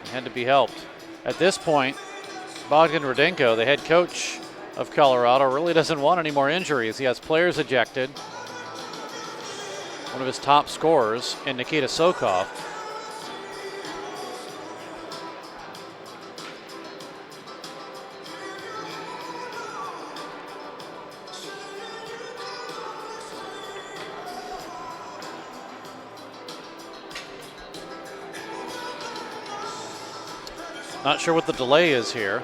He had to be helped. At this point, Bogdan Rudenko, the head coach of Colorado, really doesn't want any more injuries. He has players ejected. One of his top scorers in Nikita Sokov. Not sure what the delay is here.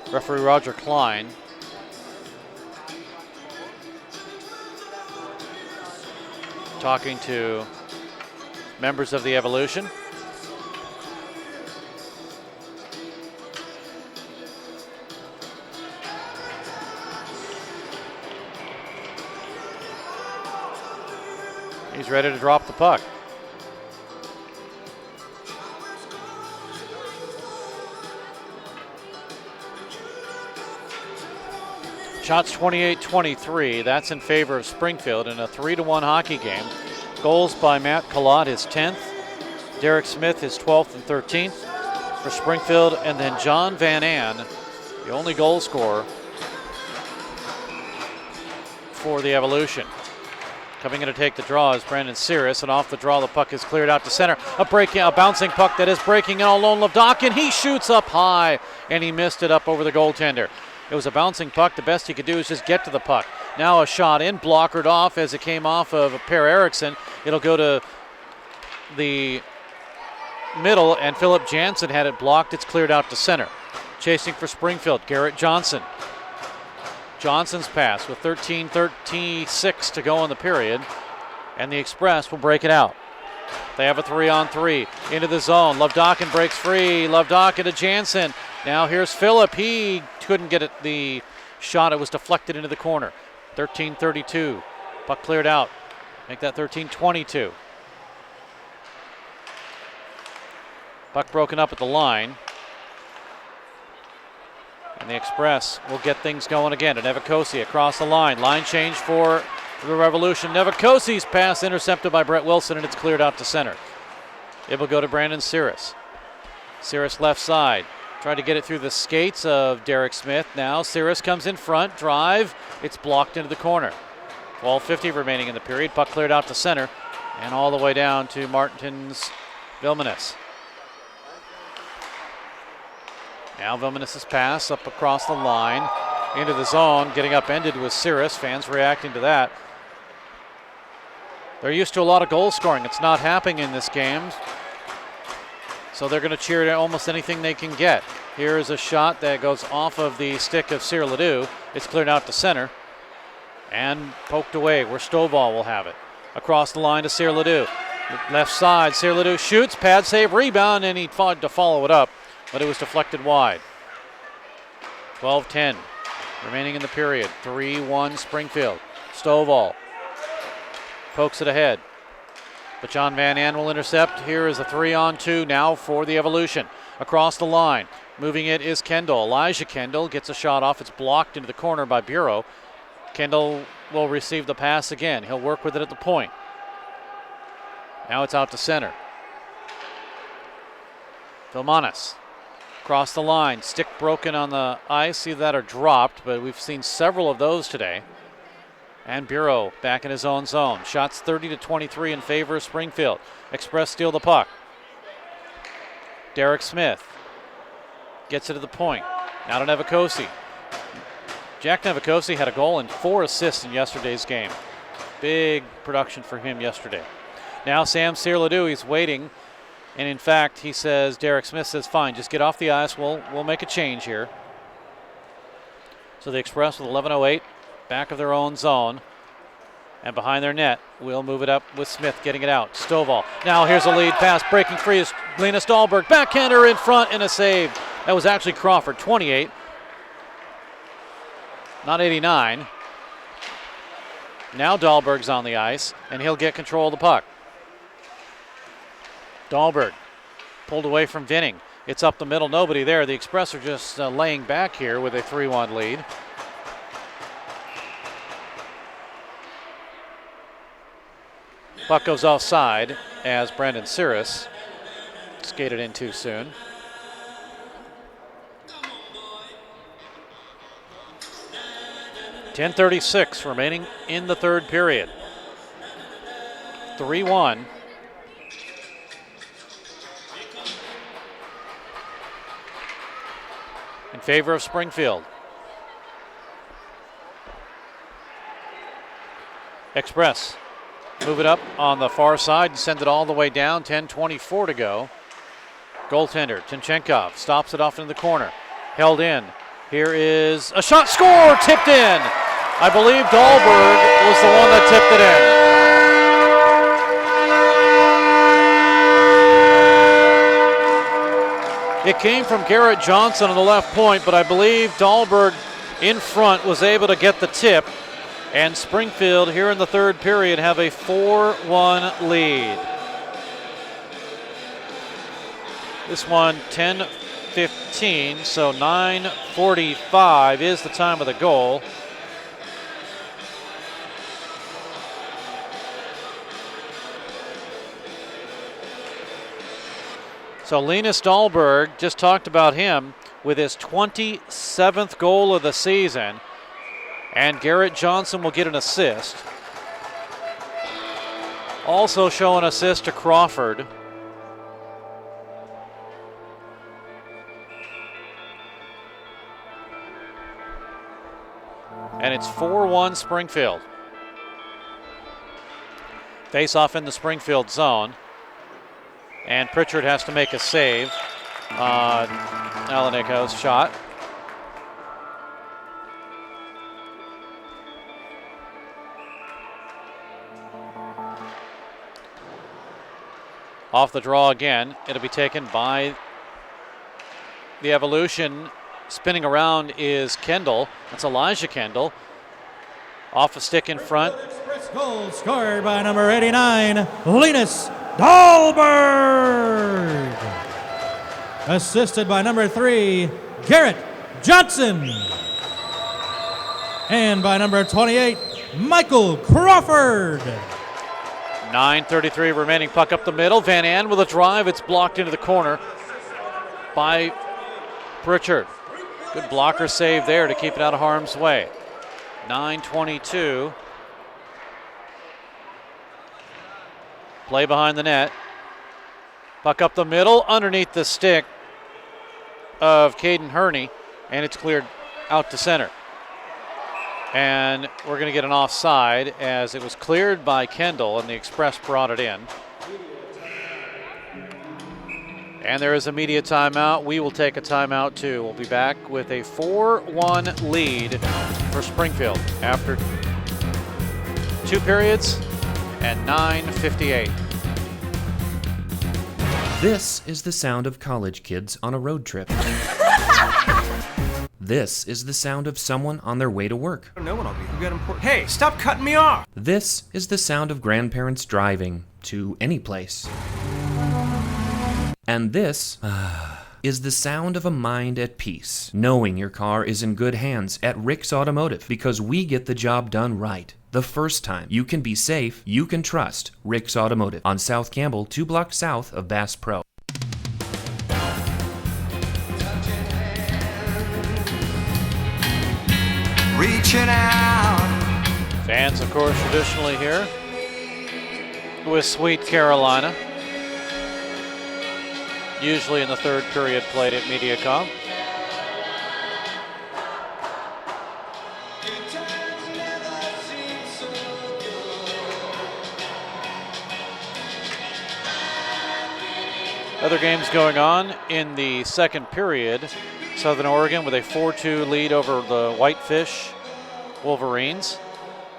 Referee Roger Klein. Talking to members of the Evolution. He's ready to drop the puck. Shots 28-23. That's in favor of Springfield in a 3-1 hockey game. Goals by Matt Kalot, his 10th. Derek Smith, his 12th and 13th for Springfield. And then John Van An, the only goal scorer for the Evolution. Coming in to take the draw is Brandon Cirrus, and off the draw, the puck is cleared out to center. A bouncing puck that is breaking in all alone. Lavdokin, he shoots up high, and he missed it up over the goaltender. It was a bouncing puck. The best he could do is just get to the puck. Now a shot in, blockered off as it came off of Per Eriksson. It'll go to the middle, and Philip Jansen had it blocked. It's cleared out to center. Chasing for Springfield, Garrett Johnson. Johnson's pass with 13:36 to go in the period, and the Express will break it out. They have a 3-on-3 into the zone. Lavdokin breaks free. Lavdokin to Jansen. Now here's Phillip. He couldn't get it. The shot, it was deflected into the corner. 13:32. Puck cleared out. Make that 13:22. Puck broken up at the line. And the Express will get things going again. To Nevikosi across the line. Line change for the Revolution. Nevikosi's pass intercepted by Brett Wilson, and it's cleared out to center. It will go to Brandon Cirrus. Cirrus left side. Tried to get it through the skates of Derek Smith. Now Cirrus comes in front. Drive. It's blocked into the corner. 12:50 remaining in the period. Puck cleared out to center. And all the way down to Martins Vilmanis. Now Vilmanis' pass up across the line into the zone. Getting upended with Cirrus. Fans reacting to that. They're used to a lot of goal scoring. It's not happening in this game. So they're going to cheer at almost anything they can get. Here is a shot that goes off of the stick of Cyr Ledoux. It's cleared out to center and poked away where Stovall will have it. Across the line to Cyr Ledoux. Left side, Cyr Ledoux shoots, pad save, rebound, and he fought to follow it up, but it was deflected wide. 12:10 remaining in the period. 3-1 Springfield. Stovall pokes it ahead, but John Van An will intercept. Here is a 3-on-2 now for the Evolution. Across the line, moving it is Kendall. Elijah Kendall gets a shot off. It's blocked into the corner by Bureau. Kendall will receive the pass again. He'll work with it at the point. Now it's out to center. Vilmanis across the line. Stick broken on the ice. Either that or dropped, but we've seen several of those today. And Bureau back in his own zone. Shots 30-23 in favor of Springfield. Express steal the puck. Derek Smith gets it to the point. Now to Nevikosi. Jack Nevikosi had a goal and 4 assists in yesterday's game. Big production for him yesterday. Now Sam Cyr Ledoux, he's waiting. And in fact, he says, Derek Smith says, fine, just get off the ice. We'll make a change here. So the Express with 11:08. Back of their own zone. And behind their net, we'll move it up with Smith getting it out. Stovall. Now here's a lead pass. Breaking free is Linus Dahlberg. Backhander in front and a save. That was actually Crawford. 28. Not 89. Now Dahlberg's on the ice, and he'll get control of the puck. Dahlberg pulled away from Vinning. It's up the middle, nobody there. The Express are just laying back here with a 3-1 lead. Puck goes offside as Brandon Cirrus skated in too soon. .10:36 remaining in the third period. 3-1. In favor of Springfield. Express move it up on the far side and send it all the way down. 10:24 to go. Goaltender Timchenkov stops it off into the corner. Held in. Here is a shot, score, tipped in. I believe Dahlberg was the one that tipped it in. It came from Garrett Johnson on the left point, but I believe Dahlberg in front was able to get the tip. And Springfield here in the third period have a 4-1 lead. This one 10:15, so 9:45 is the time of the goal. So Linus Dahlberg, just talked about him, with his 27th goal of the season. And Garrett Johnson will get an assist. Also show an assist to Crawford. And it's 4-1 Springfield. Face off in the Springfield zone. And Pritchard has to make a save on Alaniko's shot. Off the draw again. It'll be taken by the Evolution. Spinning around is Kendall. That's Elijah Kendall. Off a stick in front. Express goal scored by number 89, Linus Dahlberg. Assisted by number 3, Garrett Johnson. And by number 28, Michael Crawford. 9:33 remaining, puck up the middle. Van An with a drive. It's blocked into the corner by Pritchard. Good blocker save there to keep it out of harm's way. 9:22. Play behind the net. Puck up the middle, underneath the stick of Caden Herney, and it's cleared out to center. And we're going to get an offside as it was cleared by Kendall, and the Express brought it in. And there is a media timeout. We will take a timeout too. We'll be back with a 4-1 lead for Springfield after 2 periods and 9:58. This is the sound of college kids on a road trip. This is the sound of someone on their way to work. I don't know when I'll be. We've got important. Hey, stop cutting me off! This is the sound of grandparents driving to any place. And this is the sound of a mind at peace, knowing your car is in good hands at Rick's Automotive, because we get the job done right. The first time. You can be safe, you can trust Rick's Automotive on South Campbell, 2 blocks south of Bass Pro. Reaching out. Fans, of course, traditionally here with Sweet Carolina. Usually in the third period played at Mediacom. Other games going on in the second period. Southern Oregon with a 4-2 lead over the Whitefish Wolverines.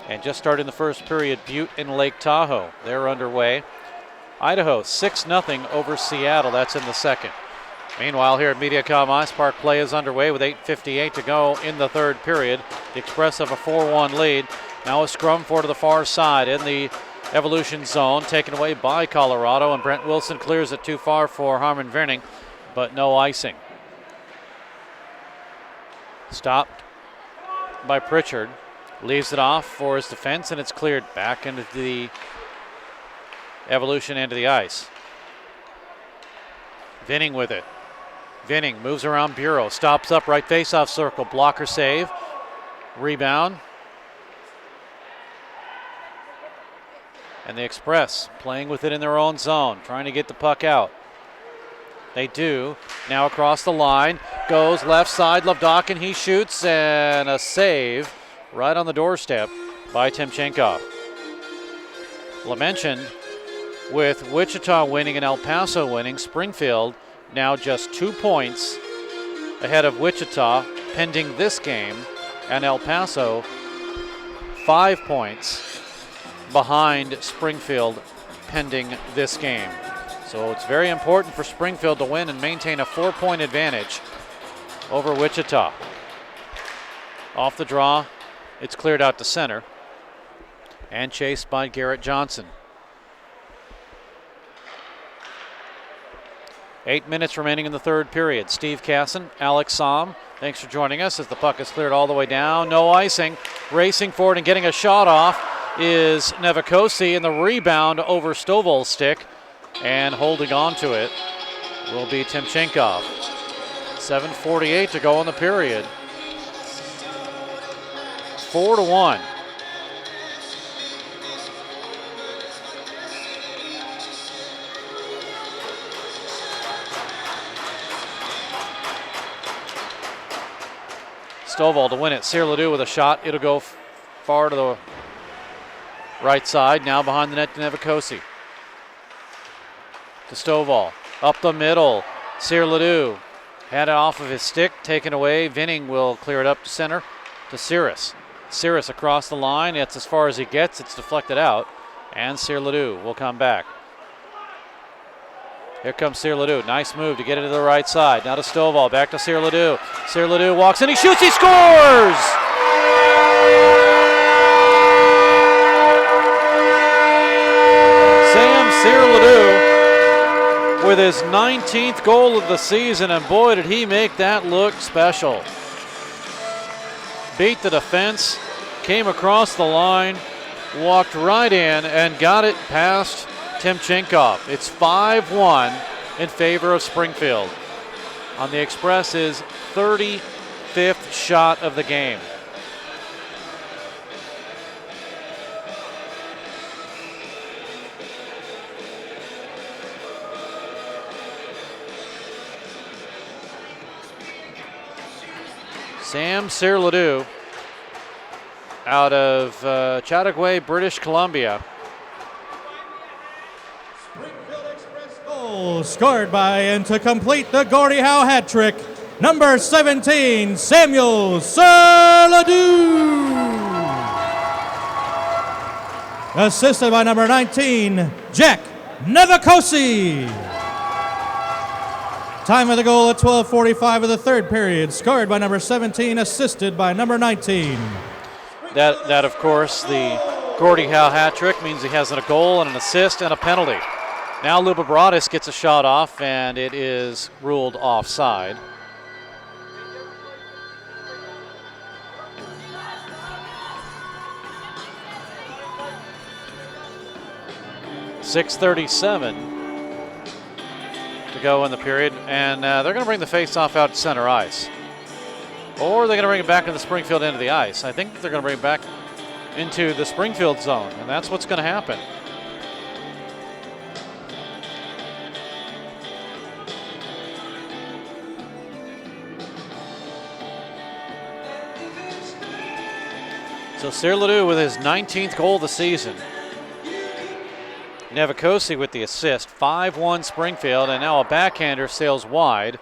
And just starting the first period, Butte and Lake Tahoe. They're underway. Idaho 6-0 over Seattle. That's in the second. Meanwhile, here at Mediacom Ice Park, play is underway with 8:58 to go in the third period. The Express have a 4-1 lead. Now a scrum for to the far side in the Evolution zone, taken away by Colorado, and Brent Wilson clears it too far for Harmon Verning. but no icing. Stopped by Pritchard. Leaves it off for his defense, and it's cleared back into the Evolution end of the ice. Vinning with it. Vinning moves around Bureau, stops up right face-off circle, blocker save, rebound. And the Express playing with it in their own zone, trying to get the puck out. They do. Now across the line, goes left side, Lovdokin, he shoots, and a save right on the doorstep by Timchenkov. Lamention, with Wichita winning and El Paso winning, Springfield now just 2 points ahead of Wichita pending this game, and El Paso 5 points behind Springfield pending this game. So it's very important for Springfield to win and maintain a 4-point advantage over Wichita. Off the draw, it's cleared out to center and chased by Garrett Johnson. 8 minutes remaining in the third period. Steve Casson, Alex Somm, thanks for joining us as the puck is cleared all the way down. No icing. Racing forward and getting a shot off is Nevikosi, and the rebound over Stovall's stick, and holding on to it will be Timchenkov. 7:48 to go in the period. 4-1. Stovall to win it. Cyr Ledoux with a shot. It'll go far to the right side. Now behind the net to Nevikosi. To Stovall. Up the middle. Cyr Ledoux had it off of his stick. Taken away. Vinning will clear it up to center to Cirrus. Cirrus across the line. It's as far as he gets. It's deflected out. And Cyr Ledoux will come back. Here comes Cyr Ledoux. Nice move to get it to the right side. Now to Stovall. Back to Cyr Ledoux. Cyr Ledoux walks in. He shoots. He scores! Sam Cyr Ledoux with his 19th goal of the season, and boy, did he make that look special. Beat the defense, came across the line, walked right in, and got it past Timchenkov. It's 5-1 in favor of Springfield on the Express's 35th shot of the game. Sam Cyr Ledoux out of Chateauguay, British Columbia. Goal scored by, and to complete the Gordie Howe hat trick, number 17, Samuel Cyr Ledoux. Assisted by number 19, Jack Nevikosi. Time of the goal at 12:45 of the third period. Scored by number 17, assisted by number 19. That of course, the Gordie Howe hat trick means he has a goal and an assist and a penalty. Now Lubabradis gets a shot off, and it is ruled offside. .637 to go in the period, and they're going to bring the face-off out to center ice. Or they're going to bring it back into the Springfield end of the ice. I think they're going to bring it back into the Springfield zone, and that's what's going to happen. So Cyr Ledoux with his 19th goal of the season. Nevikosi with the assist. 5-1 Springfield, and now a backhander sails wide.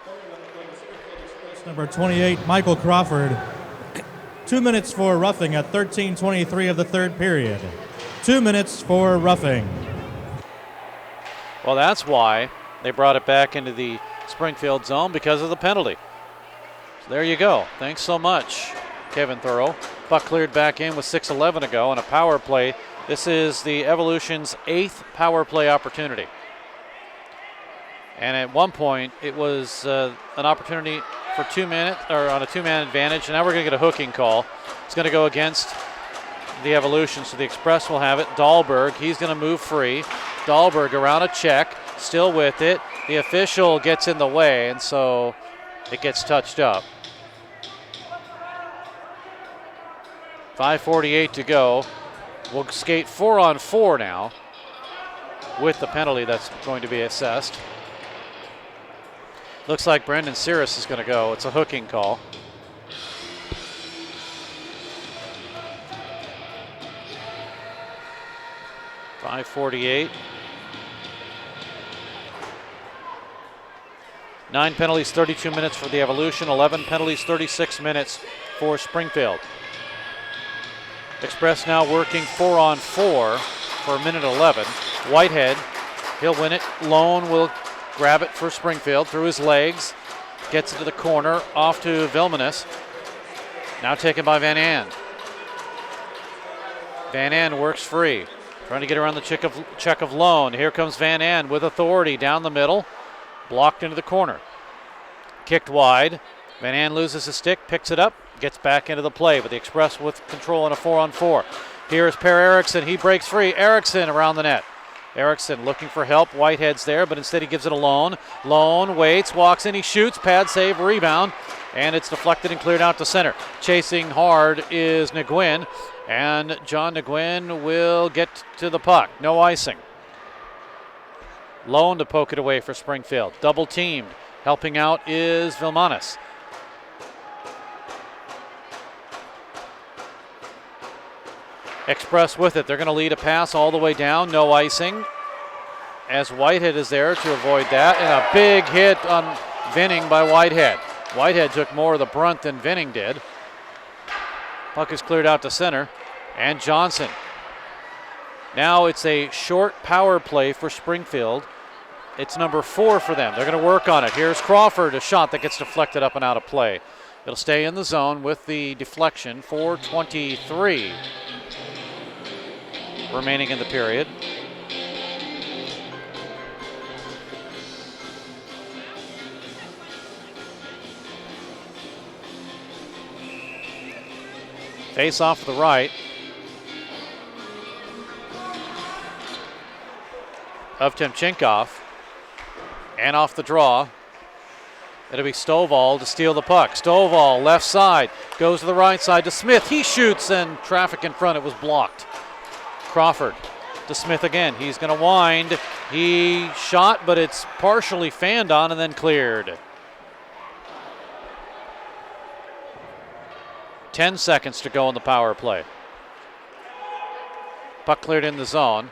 Number 28, Michael Crawford. 2 minutes for roughing at 13:23 of the third period. 2 minutes for roughing. Well, that's why they brought it back into the Springfield zone, because of the penalty. So there you go. Thanks so much, Kevin Thoreau. Puck cleared back in with 6:11 to go, and a power play. This is the Evolution's 8th power play opportunity. And at one point, it was an opportunity for 2 minutes, or on a 2-man advantage. And now we're going to get a hooking call. It's going to go against the Evolution, so the Express will have it. Dahlberg, he's going to move free. Dahlberg around a check, still with it. The official gets in the way, and so it gets touched up. 5:48 to go. We'll skate 4-on-4 now with the penalty that's going to be assessed. Looks like Brendan Cirrus is going to go. It's a hooking call. .548. 9 penalties, 32 minutes for the Evolution. 11 penalties, 36 minutes for Springfield. Express now working 4-on-4 for 1:11. Whitehead, he'll win it. Lone will grab it for Springfield through his legs. Gets it to the corner, off to Vilmanis. Now taken by Van An. Van An works free. Trying to get around the check of Lone. Here comes Van An with authority down the middle. Blocked into the corner. Kicked wide. Van An loses his stick, picks it up, gets back into the play, but the Express with control in a 4-on-4. Here's Per Eriksson. He breaks free. Eriksson around the net. Eriksson looking for help. Whitehead's there, but instead he gives it a Lone. Lone waits, walks in, he shoots, pad save, rebound, and it's deflected and cleared out to center. Chasing hard is Nguyen, and John Nguyen will get to the puck. No icing. Lone to poke it away for Springfield. Double teamed. Helping out is Vilmanis. Express with it. They're going to lead a pass all the way down. No icing, as Whitehead is there to avoid that. And a big hit on Vinning by Whitehead. Whitehead took more of the brunt than Vinning did. Puck is cleared out to center. And Johnson. Now it's a short power play for Springfield. It's number 4 for them. They're going to work on it. Here's Crawford, a shot that gets deflected up and out of play. It'll stay in the zone with the deflection. 4:23 remaining in the period. Face off to the right of Timchenkov. And off the draw, it'll be Stovall to steal the puck. Stovall, left side, goes to the right side to Smith. He shoots, and traffic in front, it was blocked. Crawford to Smith again. He's going to wind. He shot, but it's partially fanned on and then cleared. 10 seconds to go in the power play. Puck cleared in the zone.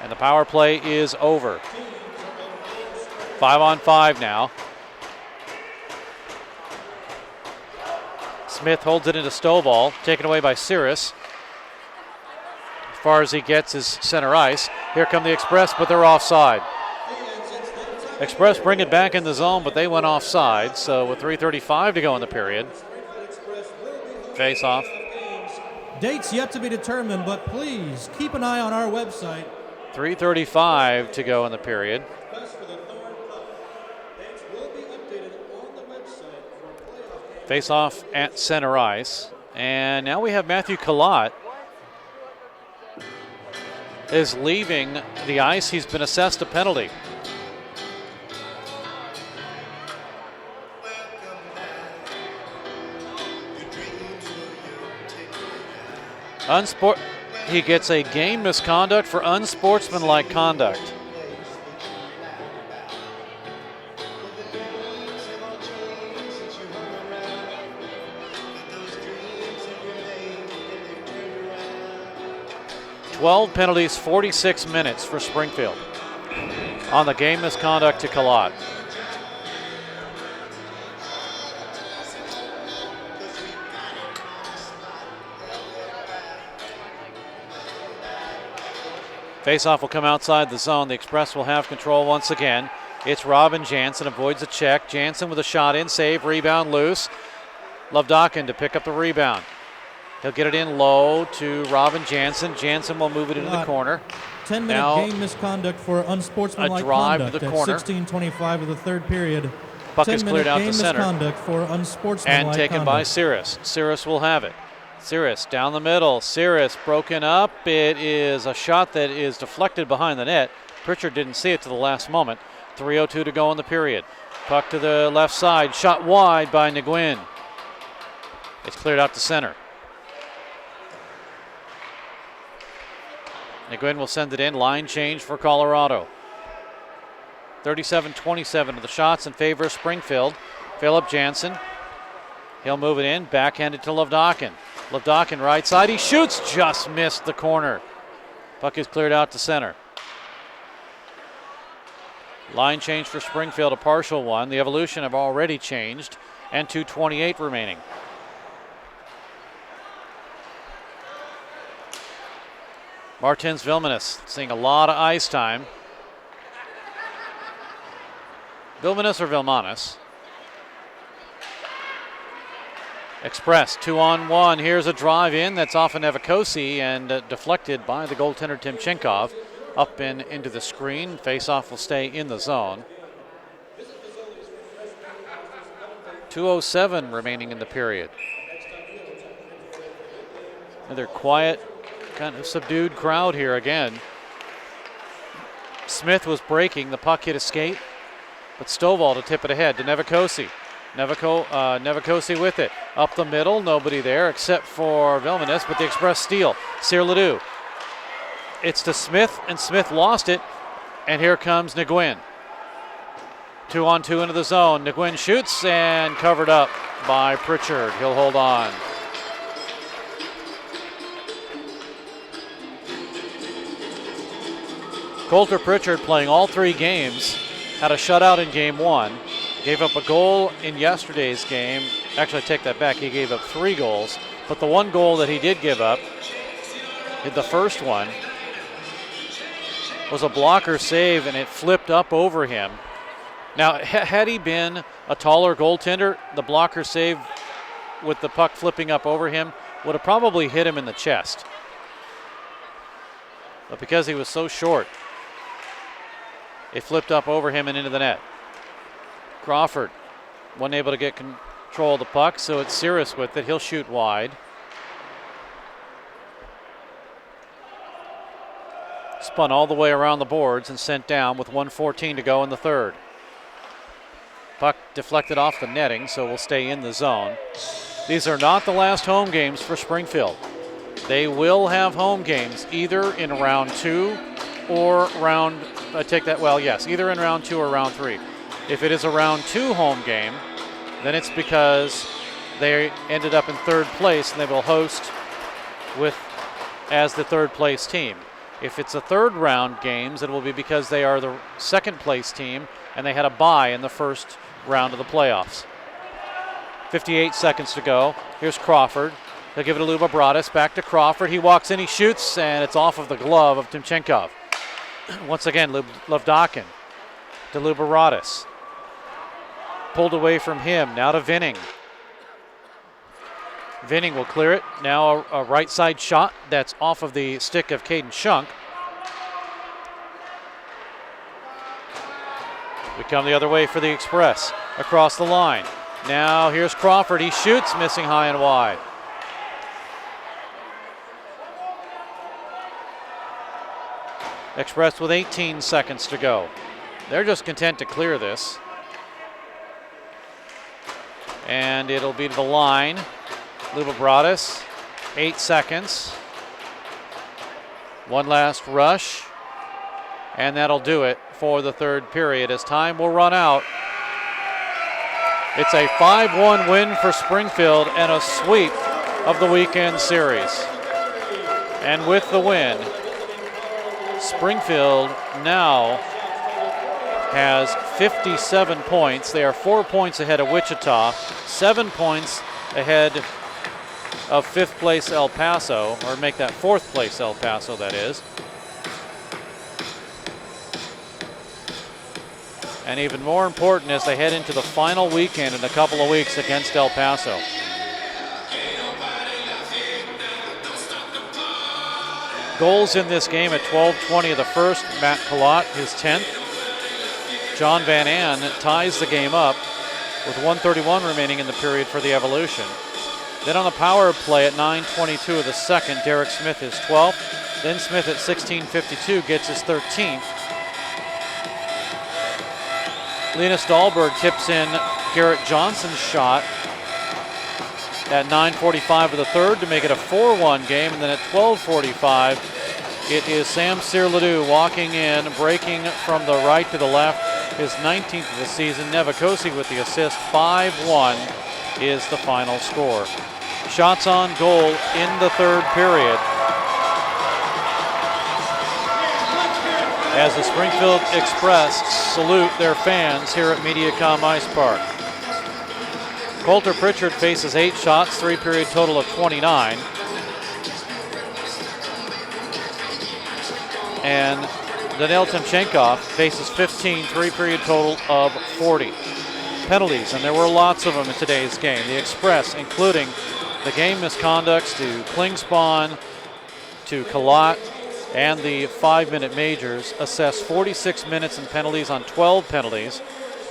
And the power play is over. 5-on-5 now. Smith holds it into Stovall, taken away by Cirrus. As far as he gets is center ice. Here come the Express, but they're offside. Express bring it back in the zone, but they went offside. So with 3:35 to go in the period. Face off. Dates yet to be determined, but please keep an eye on our website. 3:35 to go in the period. Face off at center ice. And now we have Matthew Collot is leaving the ice. He's been assessed a penalty. He gets a game misconduct for unsportsmanlike conduct. $12 penalties, 46 minutes for Springfield on the game misconduct to Collot. Faceoff will come outside the zone. The Express will have control once again. It's Robin Jansen, avoids a check. Jansen with a shot in, save, rebound loose. Lovdokin to pick up the rebound. He'll get it in low to Robin Jansen. Jansen will move it into the corner. 10-minute Now, game misconduct for unsportsmanlike a drive to conduct the at corner. 16:25 of the third period. Puck is 10-minute cleared out game to center. misconduct for unsportsmanlike And taken by conduct. Cirrus. Cirrus will have it. Cirrus down the middle. Cirrus broken up. It is a shot that is deflected behind the net. Pritchard didn't see it to the last moment. 3:02 to go in the period. Puck to the left side. Shot wide by Nguyen. It's cleared out to center. Nguyen will send it in. Line change for Colorado. 37-27 of the shots in favor of Springfield. Philip Jansen. He'll move it in. Backhanded to Levdokin. Levdokin right side. He shoots. Just missed the corner. Puck is cleared out to center. Line change for Springfield, a partial one. The Evolution have already changed, and 2:28 remaining. Martins Vilmanis seeing a lot of ice time. Vilmanis or Vilmanis? Express, 2-on-1. Here's a drive in that's off of Nevikosi and deflected by the goaltender Timchenkov. Up and into the screen. Face-off will stay in the zone. 2:07 remaining in the period. Another quiet, kind of subdued crowd here again. Smith was breaking. The puck hit a skate, but Stovall to tip it ahead to Nevikosi. Nevikosi with it. Up the middle, nobody there except for Vilmanis, but the Express steal. Cyr Ledoux. It's to Smith, and Smith lost it, and here comes Nguyen. 2-on-2 into the zone. Nguyen shoots and covered up by Pritchard. He'll hold on. Coulter Pritchard playing all 3 games, had a shutout in game 1, gave up a goal in yesterday's game. Actually, I take that back. He gave up 3 goals, but the one goal that he did give up, the first one, was a blocker save, and it flipped up over him. Now, had he been a taller goaltender, the blocker save with the puck flipping up over him would have probably hit him in the chest. But because he was so short, it flipped up over him and into the net. Crawford wasn't able to get control of the puck, so it's Cirrus with it. He'll shoot wide. Spun all the way around the boards and sent down with 1:14 to go in the third. Puck deflected off the netting, so will stay in the zone. These are not the last home games for Springfield. They will have home games either in round 2 or round, either in round 2 or round 3. If it is a round 2 home game, then it's because they ended up in third place and they will host as the third place team. If it's a third round games, it will be because they are the second place team and they had a bye in the first round of the playoffs. 58 seconds to go. Here's Crawford. They'll give it to Luba-Bratis. Back to Crawford. He walks in, he shoots, and it's off of the glove of Timchenkov. Once again, Levdokin to Luba-Bratis. Pulled away from him. Now to Vinning. Vinning will clear it. Now a right side shot that's off of the stick of Caden Shunk. We come the other way for the Express. Across the line. Now here's Crawford. He shoots, missing high and wide. Express with 18 seconds to go. They're just content to clear this. And it'll be to the line. Luba-Bratis, 8 seconds. One last rush. And that'll do it for the third period as time will run out. It's a 5-1 win for Springfield and a sweep of the weekend series. And with the win, Springfield now has 57 points. They are 4 points ahead of Wichita, 7 points ahead of 5th place El Paso, or make that 4th place El Paso, that is. And even more important as they head into the final weekend in a couple of weeks against El Paso. Goals in this game at 12:20 of the first. Matt Collot, his 10th. John Van An ties the game up with 1:31 remaining in the period for the Evolution. Then on the power play at 9:22 of the second, Derek Smith his 12th. Then Smith at 16:52 gets his 13th. Linus Dahlberg tips in Garrett Johnson's shot at 9:45 of the third to make it a 4-1 game. And then at 12:45, it is Sam Cyr-Ledoux walking in, breaking from the right to the left, his 19th of the season. Nevikosi with the assist. 5-1 is the final score. Shots on goal in the third period, as the Springfield Express salute their fans here at Mediacom Ice Park. Coulter Pritchard faces 8 shots, 3-period total of 29. And Danil Timchenkov faces 15, 3-period total of 40. Penalties, and there were lots of them in today's game. The Express, including the game misconducts to Klingspan, to Collot, and the 5-minute majors, assess 46 minutes in penalties on 12 penalties.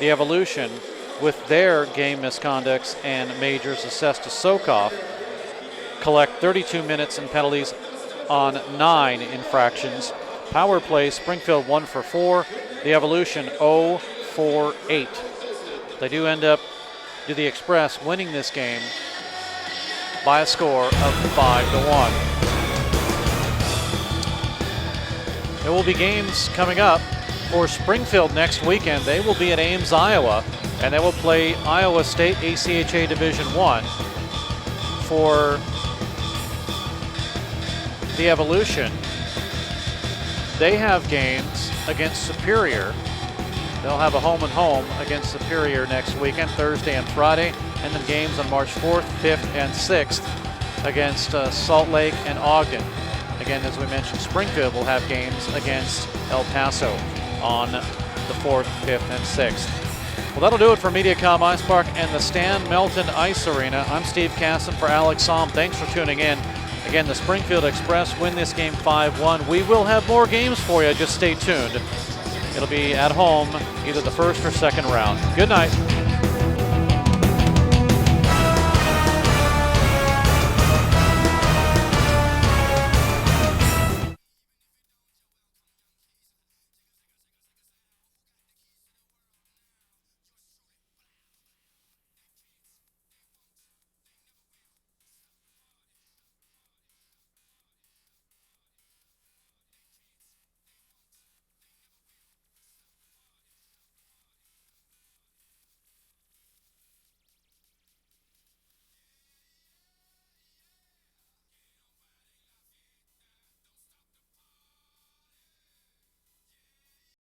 The Evolution, with their game misconducts and majors assessed to Sokov, collect 32 minutes in penalties on 9 infractions. Power play, Springfield 1 for 4, the Evolution 0 for 8. They do end up, the Express, winning this game by a score of 5-1. There will be games coming up for Springfield next weekend. They will be at Ames, Iowa, and they will play Iowa State ACHA Division I. For the Evolution, they have games against Superior. They'll have a home and home against Superior next weekend, Thursday and Friday, and then games on March 4th, 5th, and 6th against Salt Lake and Ogden. Again, as we mentioned, Springfield will have games against El Paso on the 4th, 5th, and 6th. Well, that'll do it for Mediacom Ice Park and the Stan Melton Ice Arena. I'm Steve Casson for Alex Somm. Thanks for tuning in. Again, the Springfield Express win this game 5-1. We will have more games for you. Just stay tuned. It'll be at home, either the first or second round. Good night.